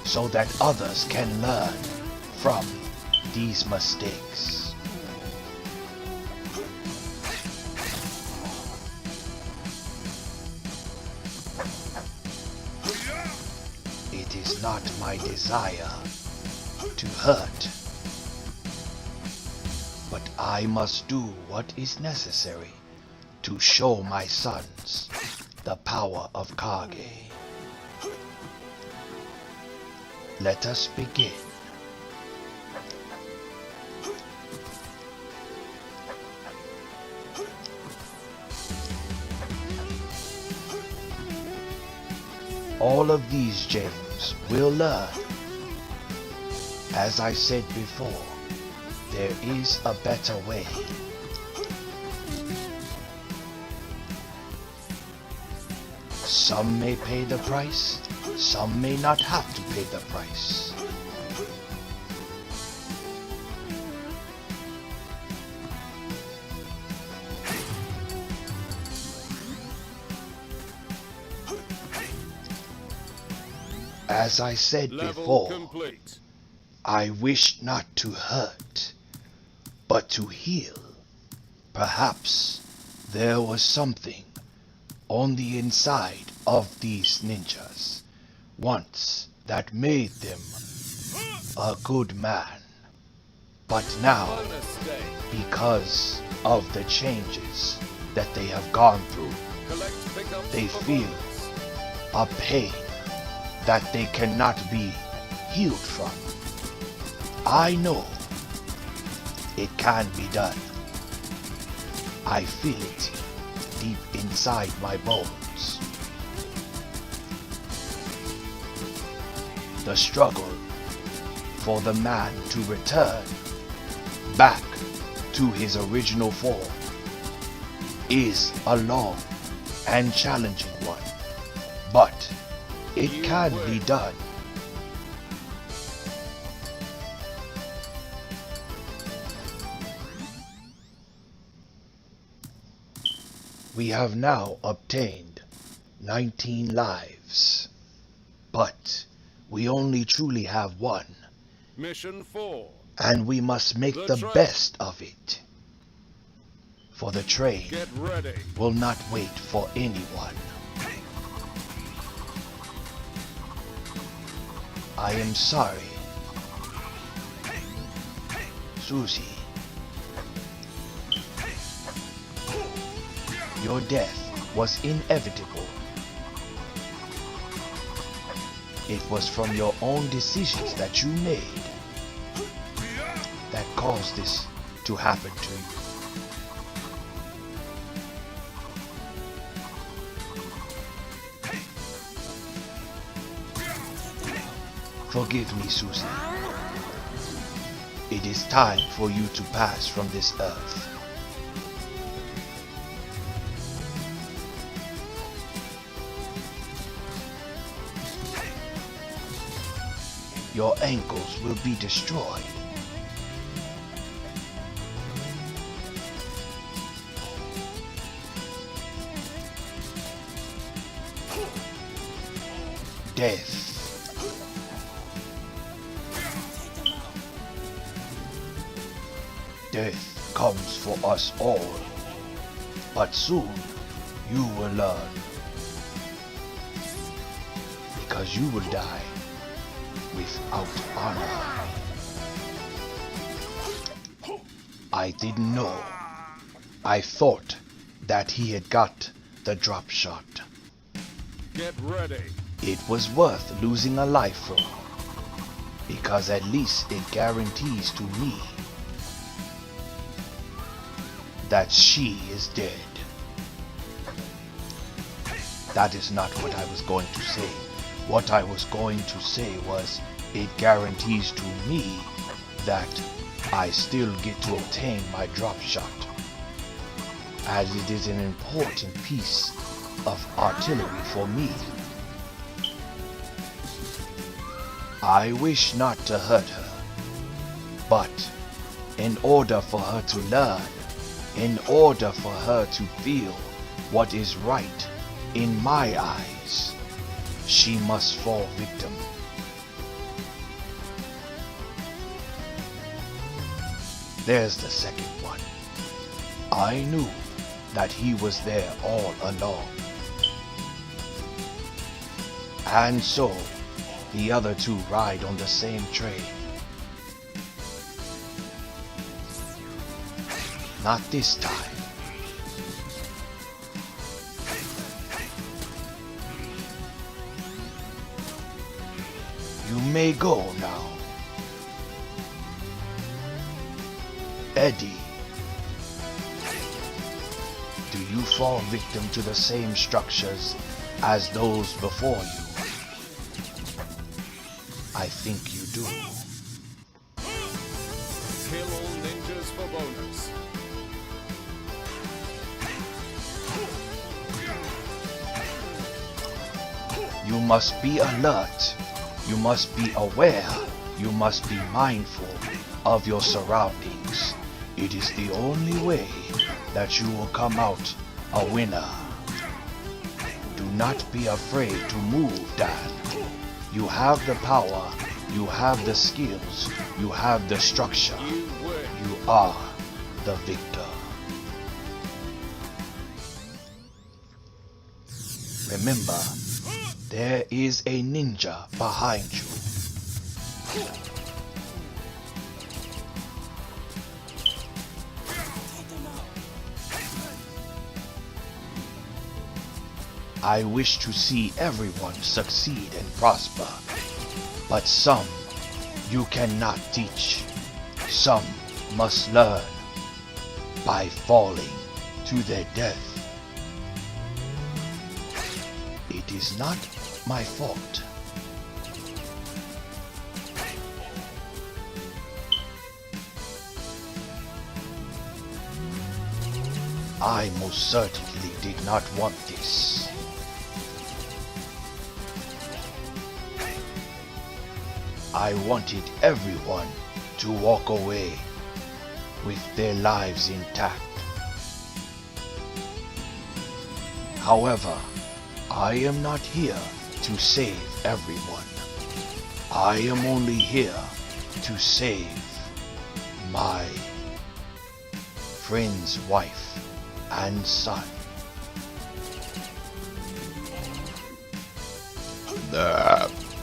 Speaker 2: so that others can learn from these mistakes. It is not my desire to hurt, but I must do what is necessary to show my sons the power of Kage. Let us begin. All of these gems will learn. As I said before, there is a better way. Some may pay the price, some may not have to pay the price. As I said
Speaker 1: Level
Speaker 2: before,
Speaker 1: complete.
Speaker 2: I wish not to hurt, but to heal. Perhaps there was something on the inside of these ninjas once that made them a good man. But now,
Speaker 1: On a stay.
Speaker 2: because of the changes that they have gone through,
Speaker 1: Collect pickups
Speaker 2: they
Speaker 1: for
Speaker 2: feel
Speaker 1: bonus.
Speaker 2: a pain that they cannot be healed from. I know it can be done. I feel it deep inside my bones. The struggle for the man to return back to his original form is a long and challenging one, but it can be done. We have now obtained 19 lives, but we only truly have one,
Speaker 1: Mission 4.
Speaker 2: and we must make
Speaker 1: The
Speaker 2: the
Speaker 1: train.
Speaker 2: best of it. For the train
Speaker 1: Get ready.
Speaker 2: will not wait for anyone. I am sorry, Susie. Your death was inevitable. It was from your own decisions that you made that caused this to happen to you. Forgive me, Susie. It is time for you to pass from this earth. Your ankles will be destroyed. Death. Death comes for us all, but soon you will learn, because you will die without honor. I didn't know. I thought that he had got the drop shot.
Speaker 1: Get ready.
Speaker 2: It was worth losing a life for, because at least it guarantees to me that she is dead. That is not what I was going to say. What I was going to say was, it guarantees to me that I still get to obtain my drop shot, as it is an important piece of artillery for me. I wish not to hurt her, but in order for her to learn, in order for her to feel what is right in my eyes, she must fall victim. There's the second one. I knew that he was there all along. And so, the other two ride on the same train. Not this time. You may go now. Eddie, do you fall victim to the same structures as those before you? I think you do.
Speaker 1: Kill all ninjas for bonus.
Speaker 2: You must be alert. You must be aware. You must be mindful of your surroundings. It is the only way that you will come out a winner. Do not be afraid to move, Dan. You have the power. You have the skills. You have the structure.
Speaker 1: You win.
Speaker 2: You are the victor. Remember, there is a ninja behind you. I wish to see everyone succeed and prosper. But some you cannot teach. Some must learn by falling to their death. It is not my fault. I most certainly did not want this. I wanted everyone to walk away with their lives intact. However, I am not here to save everyone. I am only here to save my friend's wife and son.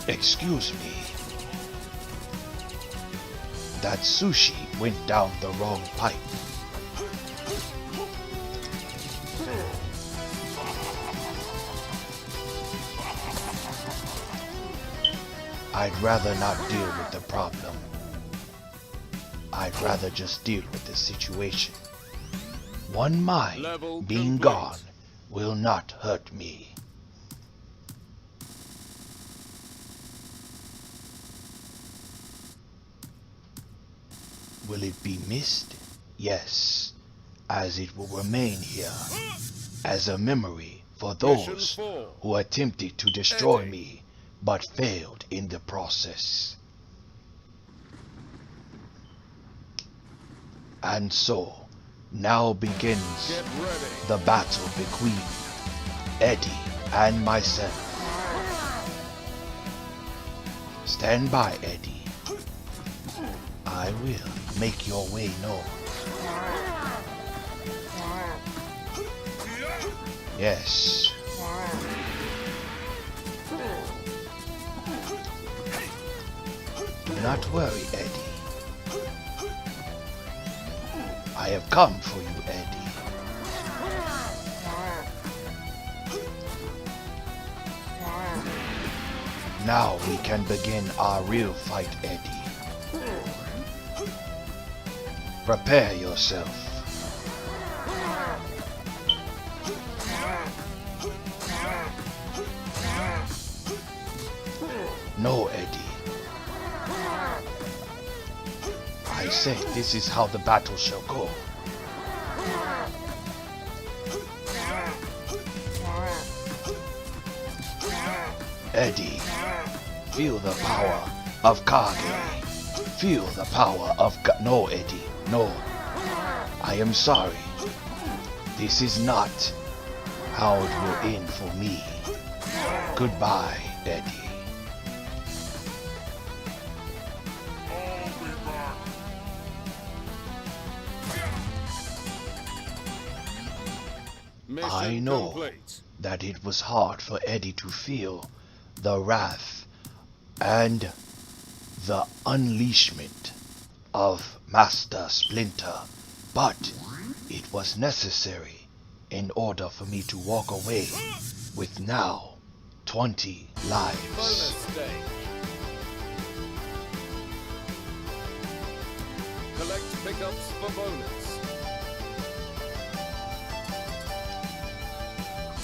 Speaker 2: Excuse me. That sushi went down the wrong pipe. I'd rather not deal with the problem. I'd rather just deal with the situation. One mind
Speaker 1: Level
Speaker 2: being
Speaker 1: complete.
Speaker 2: gone will not hurt me. Will it be missed? Yes, as it will remain here as a memory for those
Speaker 1: Mission 4.
Speaker 2: who attempted to destroy
Speaker 1: Eddie.
Speaker 2: me but failed in the process. And so, now begins
Speaker 1: Get ready.
Speaker 2: the battle between Eddie and myself. Stand by, Eddie. I will make your way known. Yes. Do not worry, Eddie. I have come for you, Eddie. Now we can begin our real fight, Eddie. Prepare yourself. No, Eddie. I say this is how the battle shall go. Eddie, feel the power of Kage. Feel the power of No, Eddie, no. I am sorry. This is not how it will end for me. Goodbye, Eddie.
Speaker 1: Mission
Speaker 2: I know
Speaker 1: complete.
Speaker 2: that it was hard for Eddie to feel the wrath and the unleashment of Master Splinter, but it was necessary in order for me to walk away with now 20 lives.
Speaker 1: Bonus stage. Collect pickups for bonus.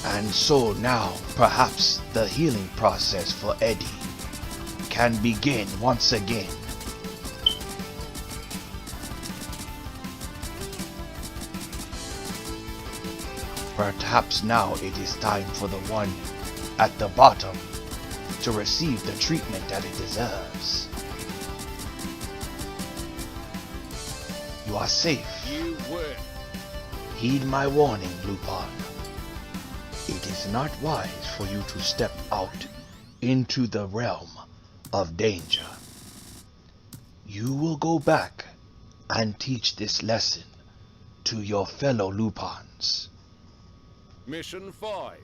Speaker 2: And so now, perhaps the healing process for Eddie can begin once again. Perhaps now it is time for the one at the bottom to receive the treatment that it deserves. You are safe.
Speaker 1: You win.
Speaker 2: Heed my warning, Lupin. It is not wise for you to step out into the realm of danger. You will go back and teach this lesson to your fellow Lupins.
Speaker 1: Mission 5.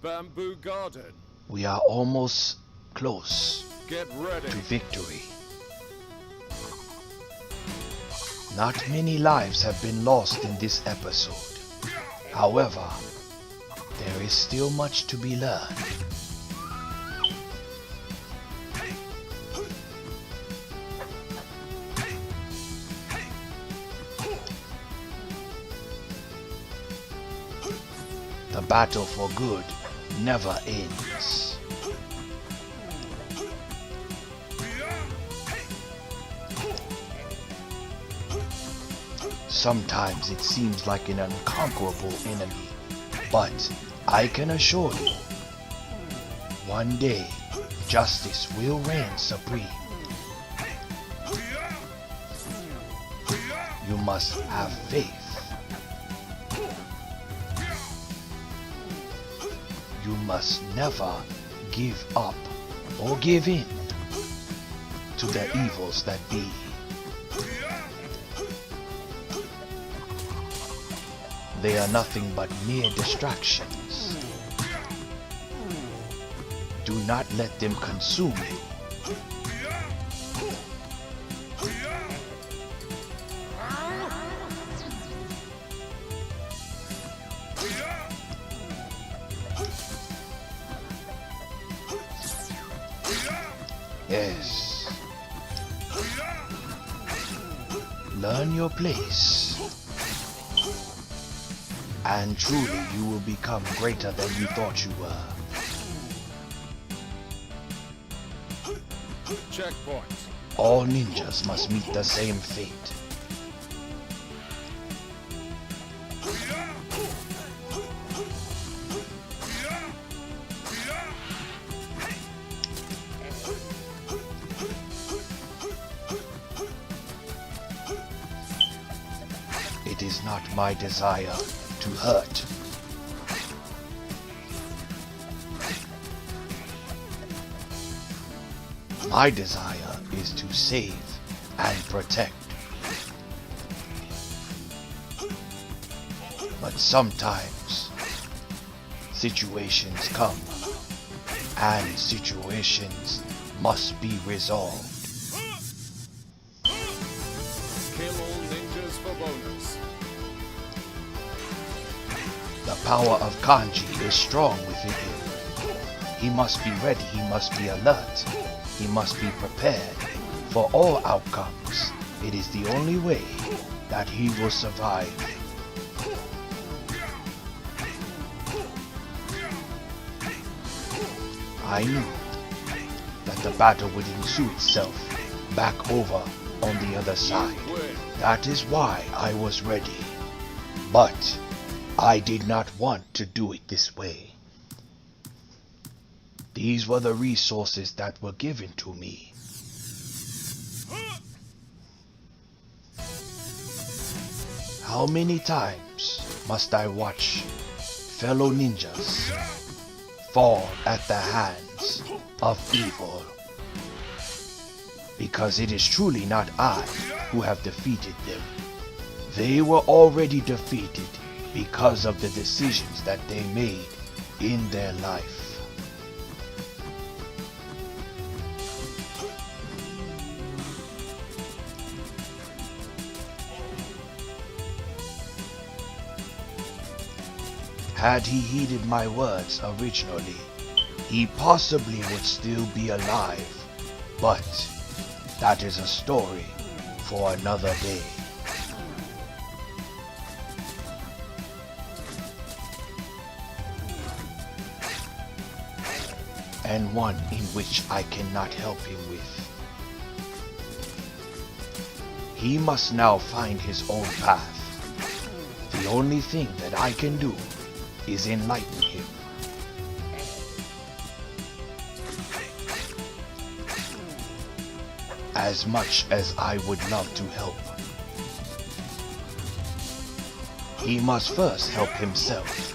Speaker 1: Bamboo Garden.
Speaker 2: We are almost close
Speaker 1: Get ready.
Speaker 2: to victory. Not many lives have been lost in this episode. However, there is still much to be learned. The battle for good never ends. Sometimes it seems like an unconquerable enemy, but I can assure you, one day justice will reign supreme. You must have faith. You must never give up or give in to the evils that be. They are nothing but mere distractions. Do not let them consume you. Yes. Learn your place. And truly you will become greater than you thought you were.
Speaker 1: Checkpoint.
Speaker 2: All ninjas must meet the same fate. It is not my desire to hurt. My desire is to save and protect. But sometimes situations come and situations must be resolved.
Speaker 1: Kill all ninjas for bonus.
Speaker 2: The power of Kanji is strong within him. He must be ready, he must be alert, he must be prepared for all outcomes. It is the only way that he will survive. I knew that the battle would ensue itself back over on the other side. That is why I was ready. But I did not want to do it this way. These were the resources that were given to me. How many times must I watch fellow ninjas fall at the hands of evil? Because it is truly not I who have defeated them. They were already defeated because of the decisions that they made in their life. Had he heeded my words originally, he possibly would still be alive, but that is a story for another day. And one in which I cannot help him with. He must now find his own path. The only thing that I can do is enlighten him. As much as I would love to help, he must first help himself.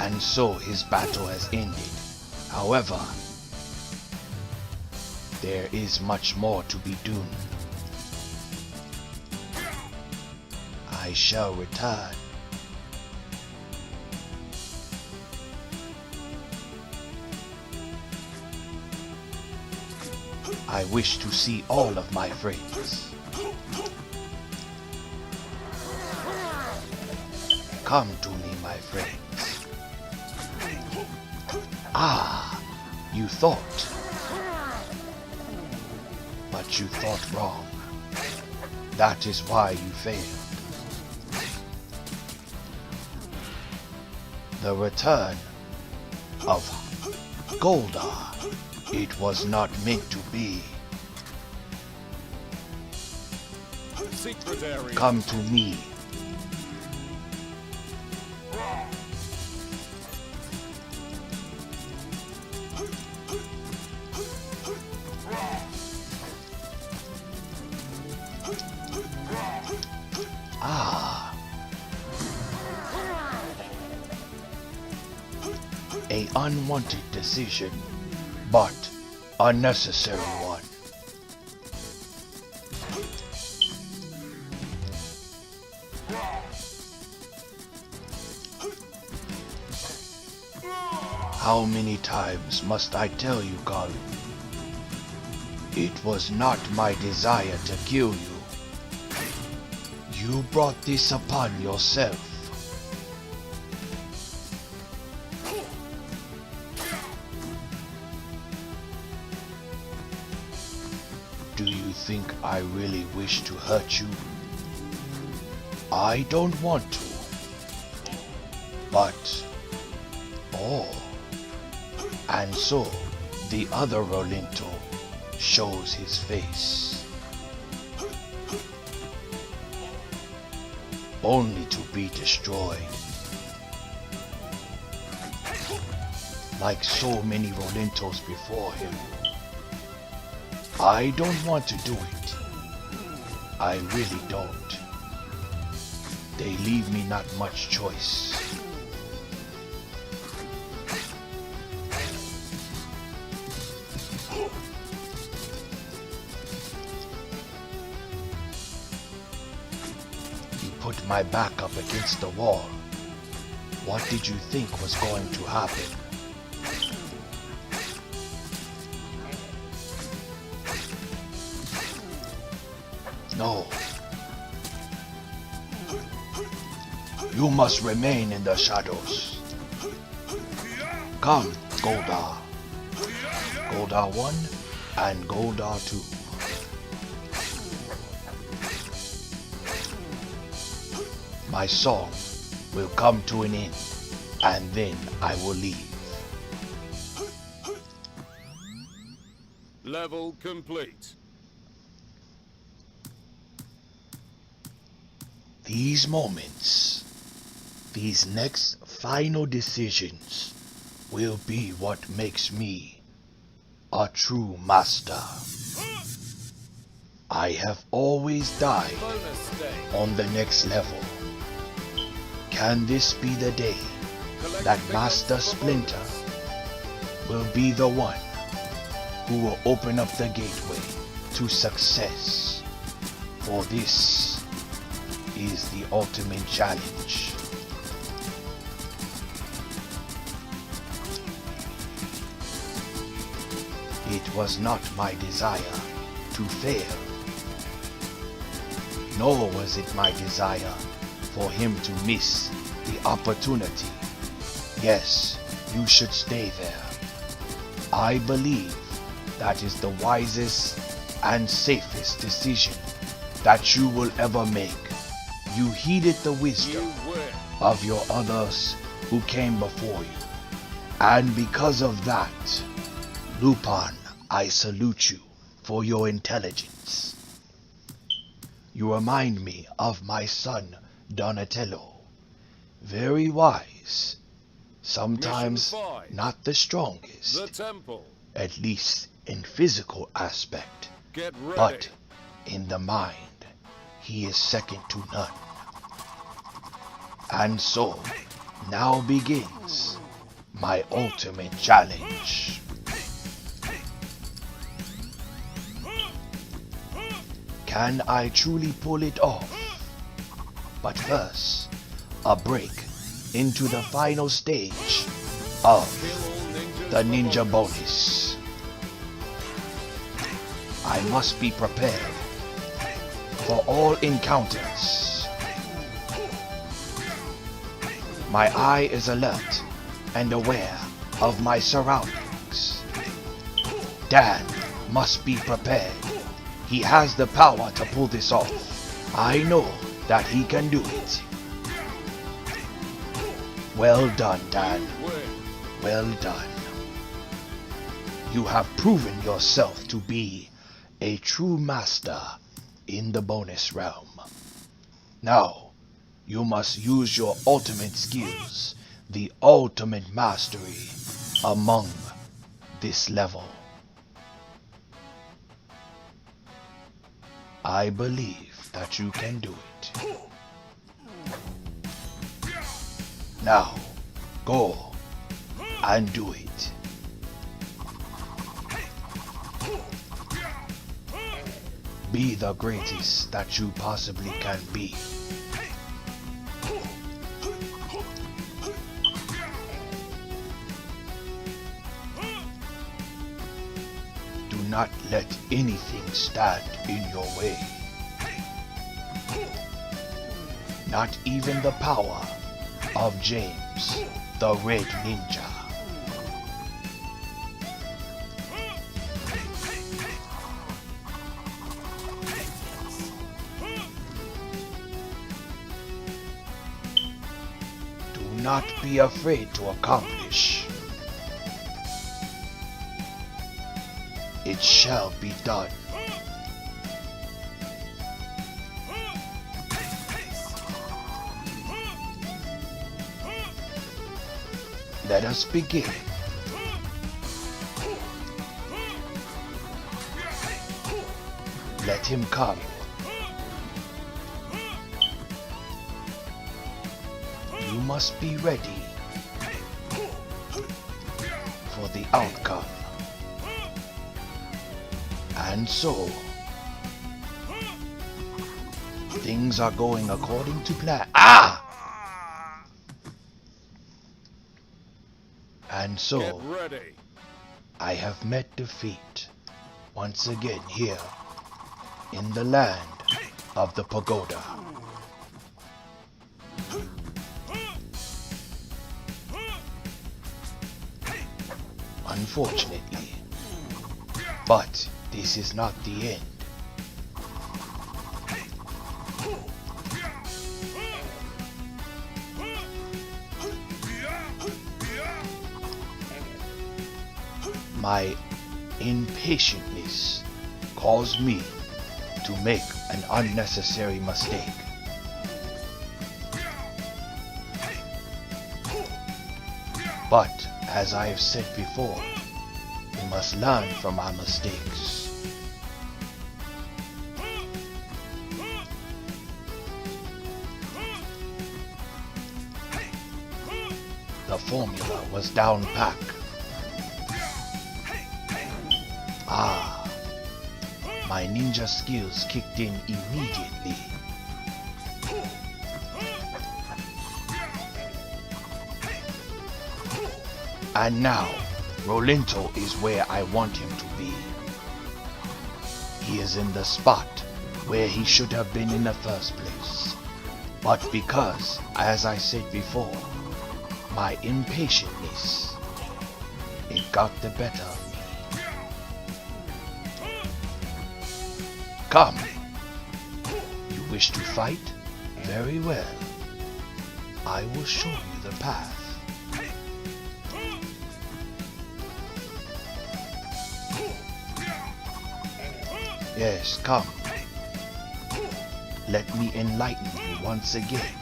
Speaker 2: And so his battle has ended. However, there is much more to be done. I shall return. I wish to see all of my friends. Come to me, my friends. Ah, you thought. But you thought wrong. That is why you failed. The return of Goldar. It was not meant to be.
Speaker 1: Secret area.
Speaker 2: Come to me. Ah. A unwanted decision, but a necessary one. How many times must I tell you, Garland? It was not my desire to kill you. You brought this upon yourself. Do you think I really wish to hurt you? I don't want to. But... oh. And so, the other Rolinto shows his face. Only to be destroyed. Like so many Rolintos before him. I don't want to do it. I really don't. They leave me not much choice. You put my back up against the wall. What did you think was going to happen? No. You must remain in the shadows. Come, Goldar. Goldar 1 and Goldar 2. My song will come to an end, and then I will leave.
Speaker 1: Level complete.
Speaker 2: These moments, these next final decisions, will be what makes me a true master. I have always died on the next level. Can this be the day that Master Splinter will be the one who will open up the gateway to success? For this is the ultimate challenge. It was not my desire to fail, nor was it my desire for him to miss the opportunity. Yes, you should stay there. I believe that is the wisest and safest decision that you will ever make. You heeded the wisdom of your others who came before you. And because of that, Lupin, I salute you for your intelligence. You remind me of my son, Donatello. Very wise. Sometimes not the strongest.
Speaker 1: The temple.
Speaker 2: At least in physical aspect.
Speaker 1: Get ready.
Speaker 2: But in the mind, he is second to none. And so, now begins my ultimate challenge. Can I truly pull it off? But first, a break into the final stage of the Ninja Bonus. I must be prepared for all encounters. My eye is alert and aware of my surroundings. Dan must be prepared. He has the power to pull this off. I know that he can do it. Well done, Dan. Well done. You have proven yourself to be a true master in the bonus realm. Now, you must use your ultimate skills, the ultimate mastery among this level. I believe that you can do it. Now, go and do it. Be the greatest that you possibly can be. Do not let anything stand in your way. Not even the power of James, the Red Ninja. Do not be afraid to accomplish. It shall be done. Let us begin. Let him come. You must be ready for the outcome. And so, things are going according to plan. And so,
Speaker 1: Get ready.
Speaker 2: I have met defeat once again here in the land of the pagoda. Unfortunately, but this is not the end. My impatientness caused me to make an unnecessary mistake. But, as I have said before, we must learn from our mistakes. The formula was down pat. My ninja skills kicked in immediately. And now, Rolinto is where I want him to be. He is in the spot where he should have been in the first place. But because, as I said before, my impatientness, it got the better of me. Come. You wish to fight? Very well. I will show you the path. Yes, come. Let me enlighten you once again.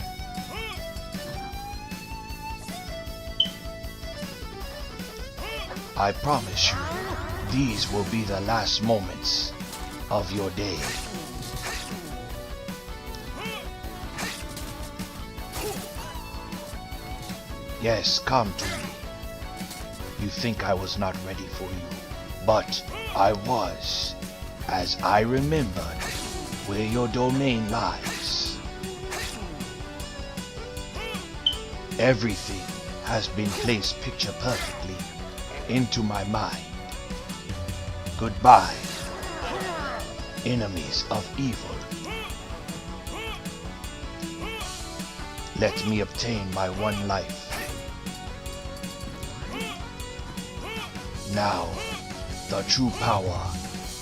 Speaker 2: I promise you, these will be the last moments of your day. Yes, come to me. You think I was not ready for you, but I was, as I remembered where your domain lies. Everything has been placed picture perfectly into my mind. Goodbye, enemies of evil. Let me obtain my one life. Now, the true power,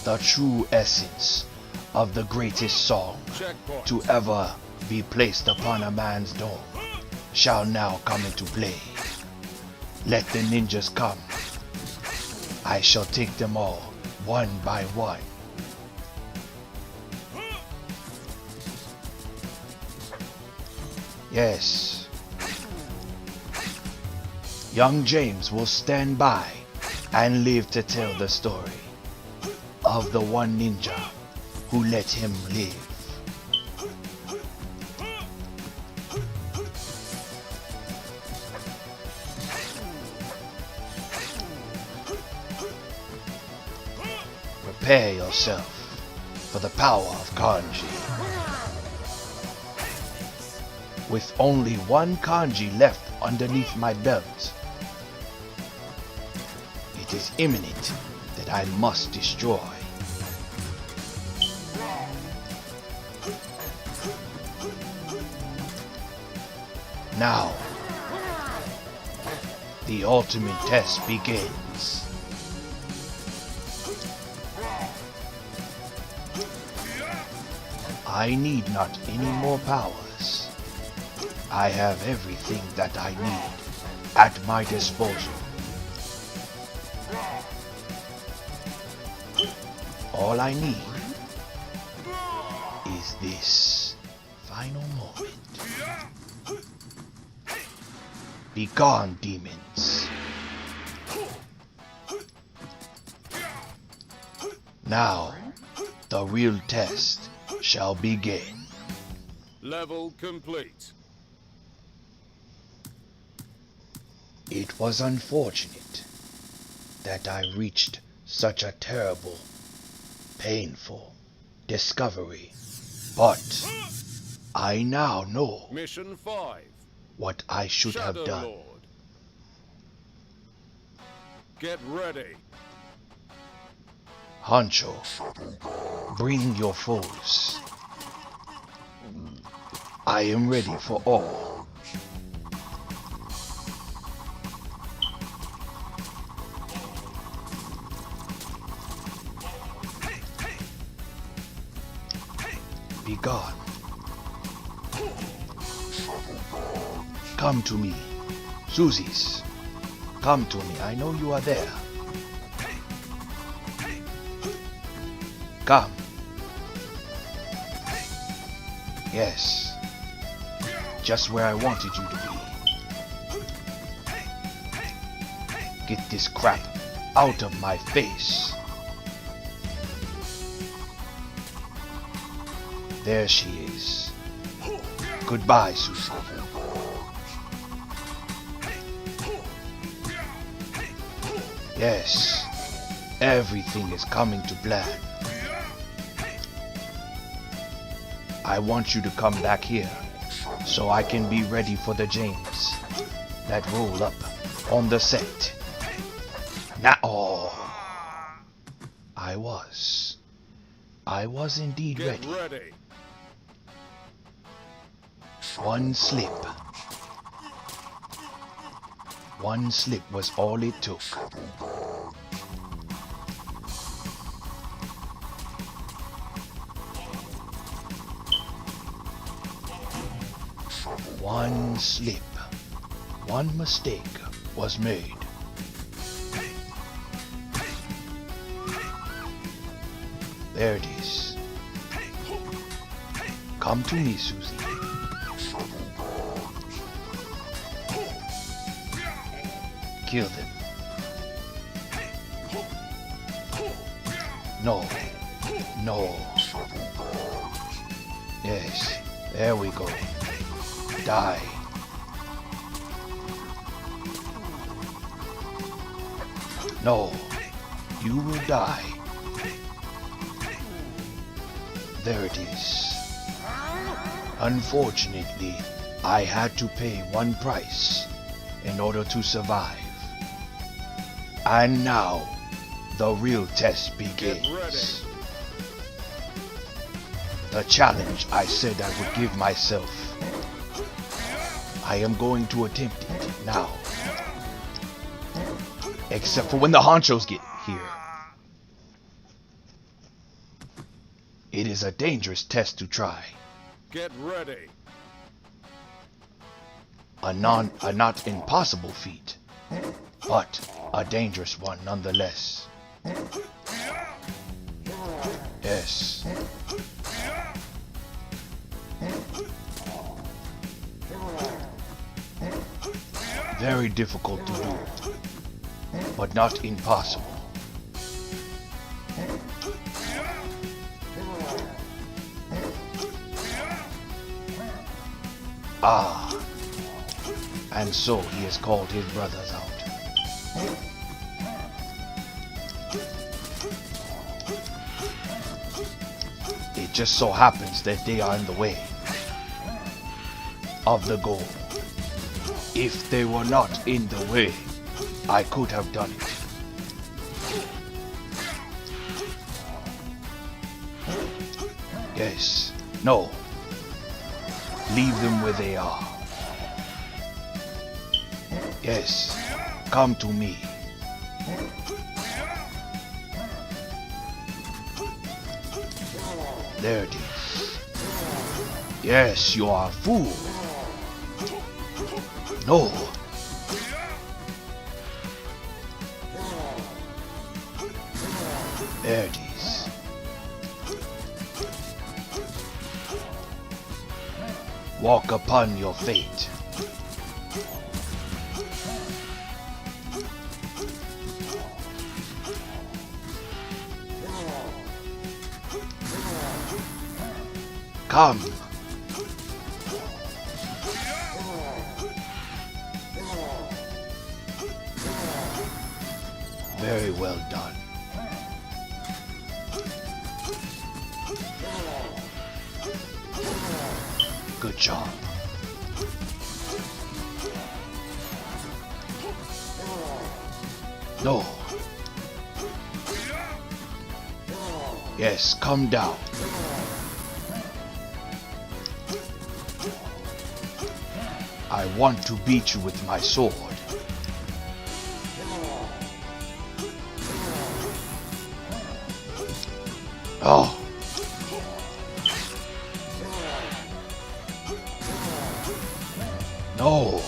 Speaker 2: the true essence of the greatest song
Speaker 1: Checkpoint.
Speaker 2: to ever be placed upon a man's dome shall now come into play. Let the ninjas come. I shall take them all, one by one. Yes. Young James will stand by and live to tell the story of the one ninja who let him live. Prepare yourself for the power of kanji. With only one kanji left underneath my belt, it is imminent that I must destroy. Now, the ultimate test begins. I need not any more powers. I have everything that I need at my disposal. All I need is this final moment. Be gone, demons. Now, the real test shall begin.
Speaker 1: Level complete.
Speaker 2: It was unfortunate that I reached such a terrible, painful discovery, but I now know
Speaker 1: Mission 5.
Speaker 2: what I should have
Speaker 1: Shadow
Speaker 2: done.
Speaker 1: Lord. Get ready.
Speaker 2: Hancho, bring your foes. I am ready for all. Be gone. Come to me. Susie's. Come to me. I know you are there. Come. Yes. Just where I wanted you to be. Get this crap out of my face. There she is. Goodbye, Susie. Yes. Everything is coming to plan. I want you to come back here so I can be ready for the James that roll up on the set. Now, I was indeed
Speaker 1: Get
Speaker 2: ready.
Speaker 1: ready.
Speaker 2: One slip was all it took. One slip, one mistake was made. There it is. Come to me, Susie. Kill them. No. No. Yes, there we go. Die. No, you will die. There it is. Unfortunately, I had to pay one price in order to survive. And now, the real test begins. the challenge I said I would give myself. I am going to attempt it now. Except for when the honchos get here. It is a dangerous test to try.
Speaker 1: Get ready.
Speaker 2: A not impossible feat, but a dangerous one nonetheless. Yes. Very difficult to do, but not impossible. Ah, and so he has called his brothers out. It just so happens that they are in the way of the goal. If they were not in the way, I could have done it. Yes, no. Leave them where they are. Yes, come to me. There it is. Yes, you are a fool. No. There it is. Walk upon your fate. Come. Very well done. Good job. No. Yes, come down. I want to beat you with my sword. Oh. No.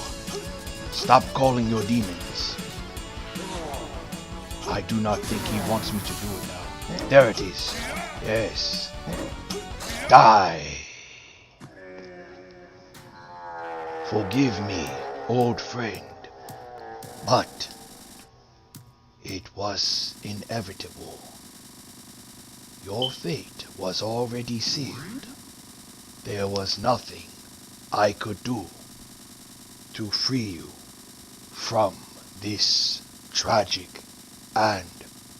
Speaker 2: Stop calling your demons. I do not think he wants me to do it now. There it is. Yes. Die. Forgive me, old friend, but it was inevitable. Your fate was already sealed. There was nothing I could do to free you from this tragic and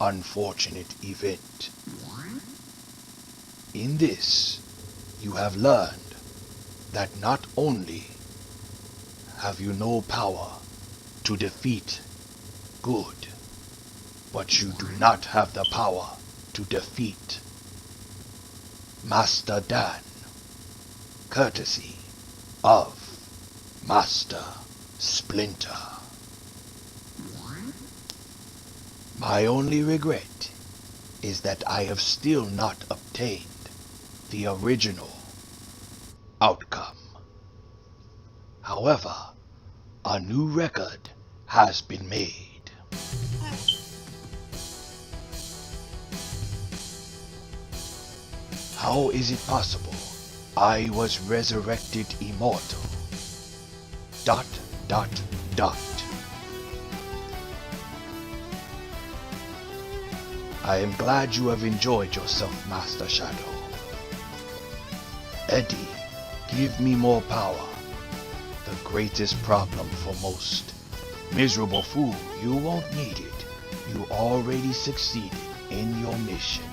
Speaker 2: unfortunate event. In this, you have learned that not only have you no power to defeat good, but you do not have the power to defeat Master Dan, courtesy of Master Splinter. My only regret is that I have still not obtained the original outcome. However, a new record has been made. How is it possible I was resurrected immortal? ... I am glad you have enjoyed yourself, Master Shadow. Eddie, give me more power. The greatest problem for most. Miserable fool, you won't need it. You already succeeded in your mission.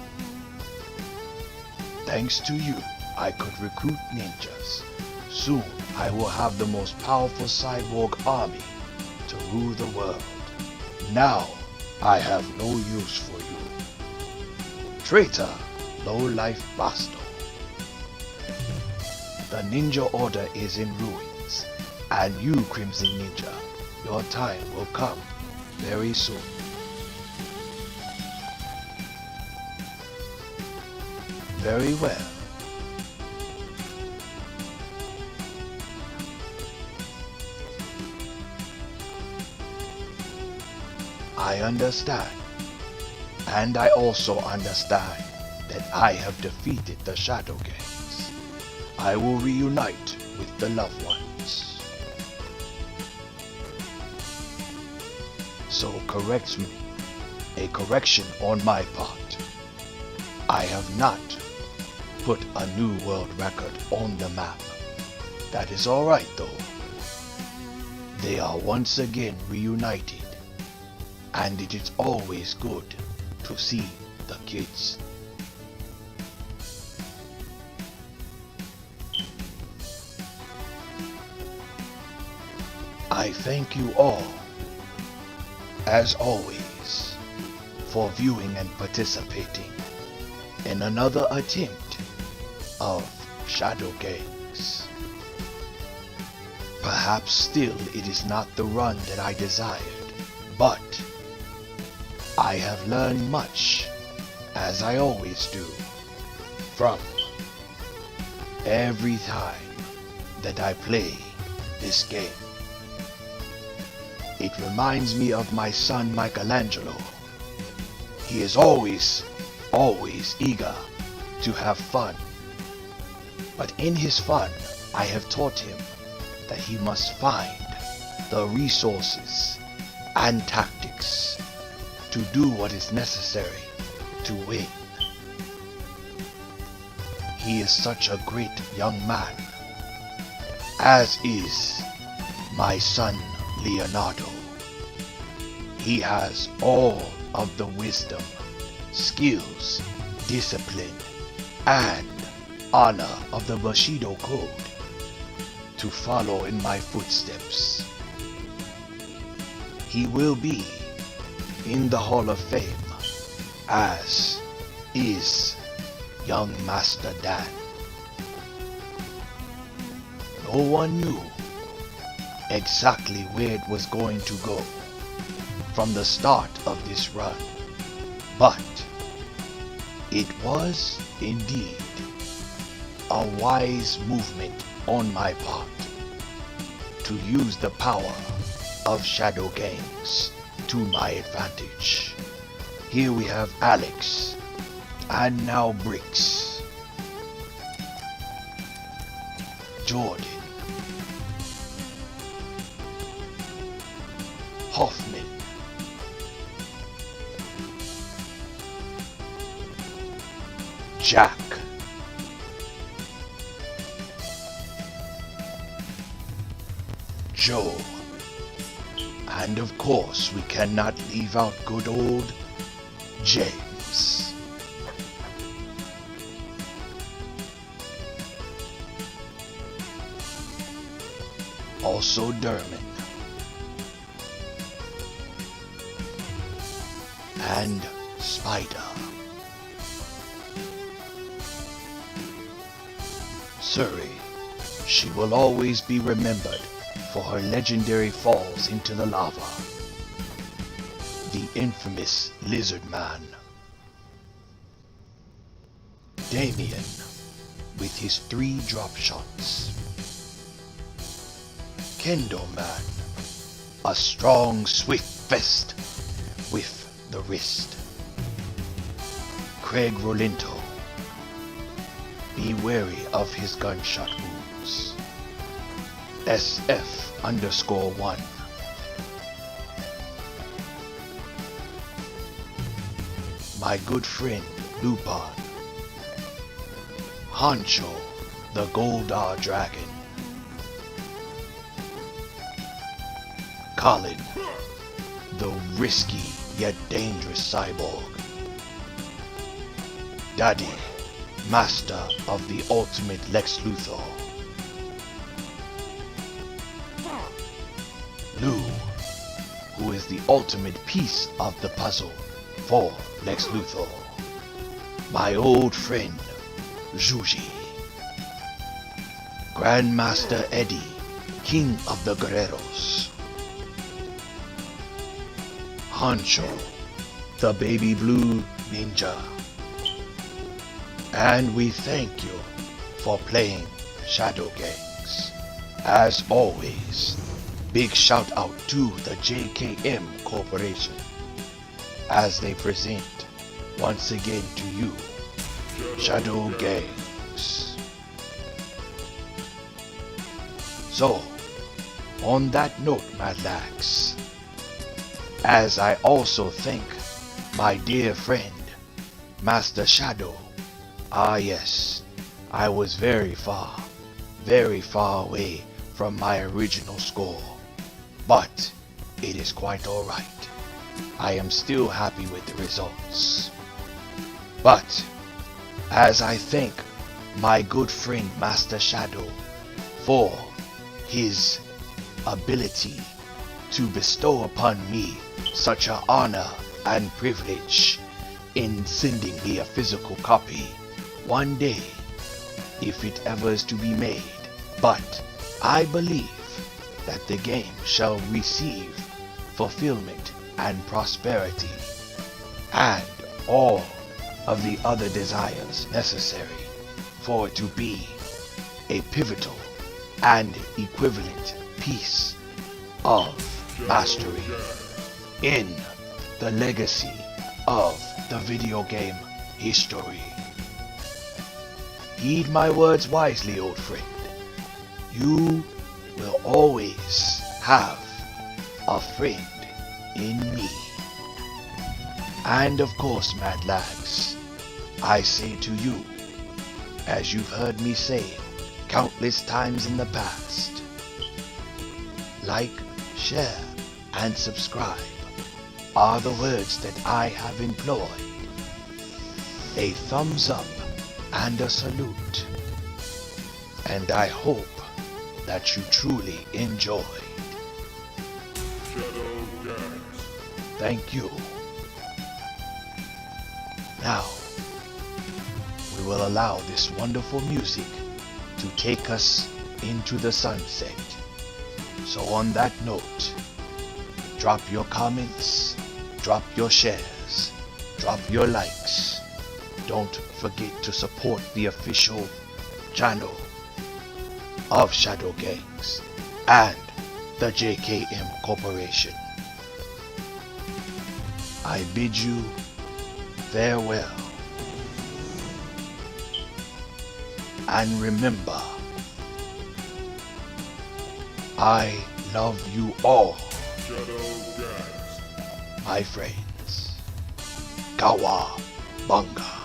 Speaker 2: Thanks to you, I could recruit ninjas. Soon, I will have the most powerful cyborg army to rule the world. Now, I have no use for you. Traitor, low-life bastard. The Ninja Order is in ruins, and you, Crimson Ninja, your time will come very soon. Very well. I understand. And I also understand that I have defeated the Shadow Gangs. I will reunite with the loved ones. So correct me. A correction on my part. I have not put a new world record on the map. That is alright though. They are once again reunited. And it is always good to see the kids. I thank you all, as always, for viewing and participating in another attempt of Shadow Gangs. Perhaps still it is not the run that I desired, but I have learned much, as I always do, from every time that I play this game. It reminds me of my son Michelangelo. He is always eager to have fun. But in his fun, I have taught him that he must find the resources and tactics to do what is necessary to win. He is such a great young man, as is my son Leonardo. He has all of the wisdom, skills, discipline, and honor of the Bushido Code to follow in my footsteps. He will be in the Hall of Fame, as is young Master Dan. No one knew exactly where it was going to go from the start of this run, but it was indeed a wise movement on my part to use the power of Shadow Gangs to my advantage. Here we have Alex, and now Bricks, Jordan, Hoffman, Jack, Joe, and of course we cannot leave out good old James. Also Derman. And Spider. Surrey, she will always be remembered for her legendary falls into the lava. The infamous Lizard Man. Damien, with his 3 drop shots. Kendo Man, a strong, swift fist with the wrist. Craig Rolinto, be wary of his gunshot wounds. SF_1. My good friend Lupin. Hancho, the Goldar Dragon. Colin, the risky yet dangerous cyborg. Daddy, master of the ultimate Lex Luthor. Lou, who is the ultimate piece of the puzzle for Lex Luthor. My old friend, Zhuji. Grandmaster Eddie, King of the Guerreros. Hancho, the Baby Blue Ninja. And we thank you for playing Shadow Gangs. As always, big shout out to the JKM Corporation as they present once again to you Shadow Gangs. So, on that note, M.A.D.L.A.G, as I also thank my dear friend Master Shadow. Ah yes, I was very far away from my original score, but it is quite alright. I am still happy with the results. But as I thank my good friend Master Shadow for his ability to bestow upon me such an honor and privilege in sending me a physical copy one day, if it ever is to be made. But I believe that the game shall receive fulfillment and prosperity and all of the other desires necessary for it to be a pivotal and equivalent piece of mastery in the legacy of the video game history. Heed my words wisely, old friend. You will always have a friend in me. And of course, M.A.D.L.A.G, I say to you, as you've heard me say countless times in the past, like, share, and subscribe are the words that I have employed. A thumbs up and a salute. And I hope that you truly enjoyed. Thank you. Now, we will allow this wonderful music to take us into the sunset. So on that note, drop your comments, drop your shares, drop your likes. Don't forget to support the official channel of Shadow Gangs and the JKM Corporation. I bid you farewell. And remember, I love you all, my friends. Kawa Bunga.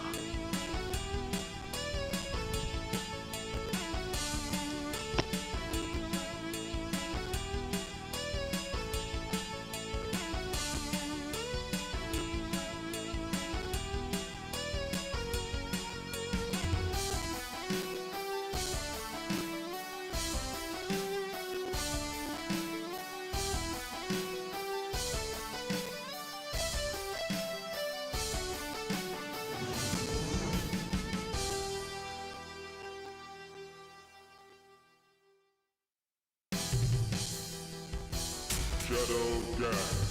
Speaker 1: Shadow Gang.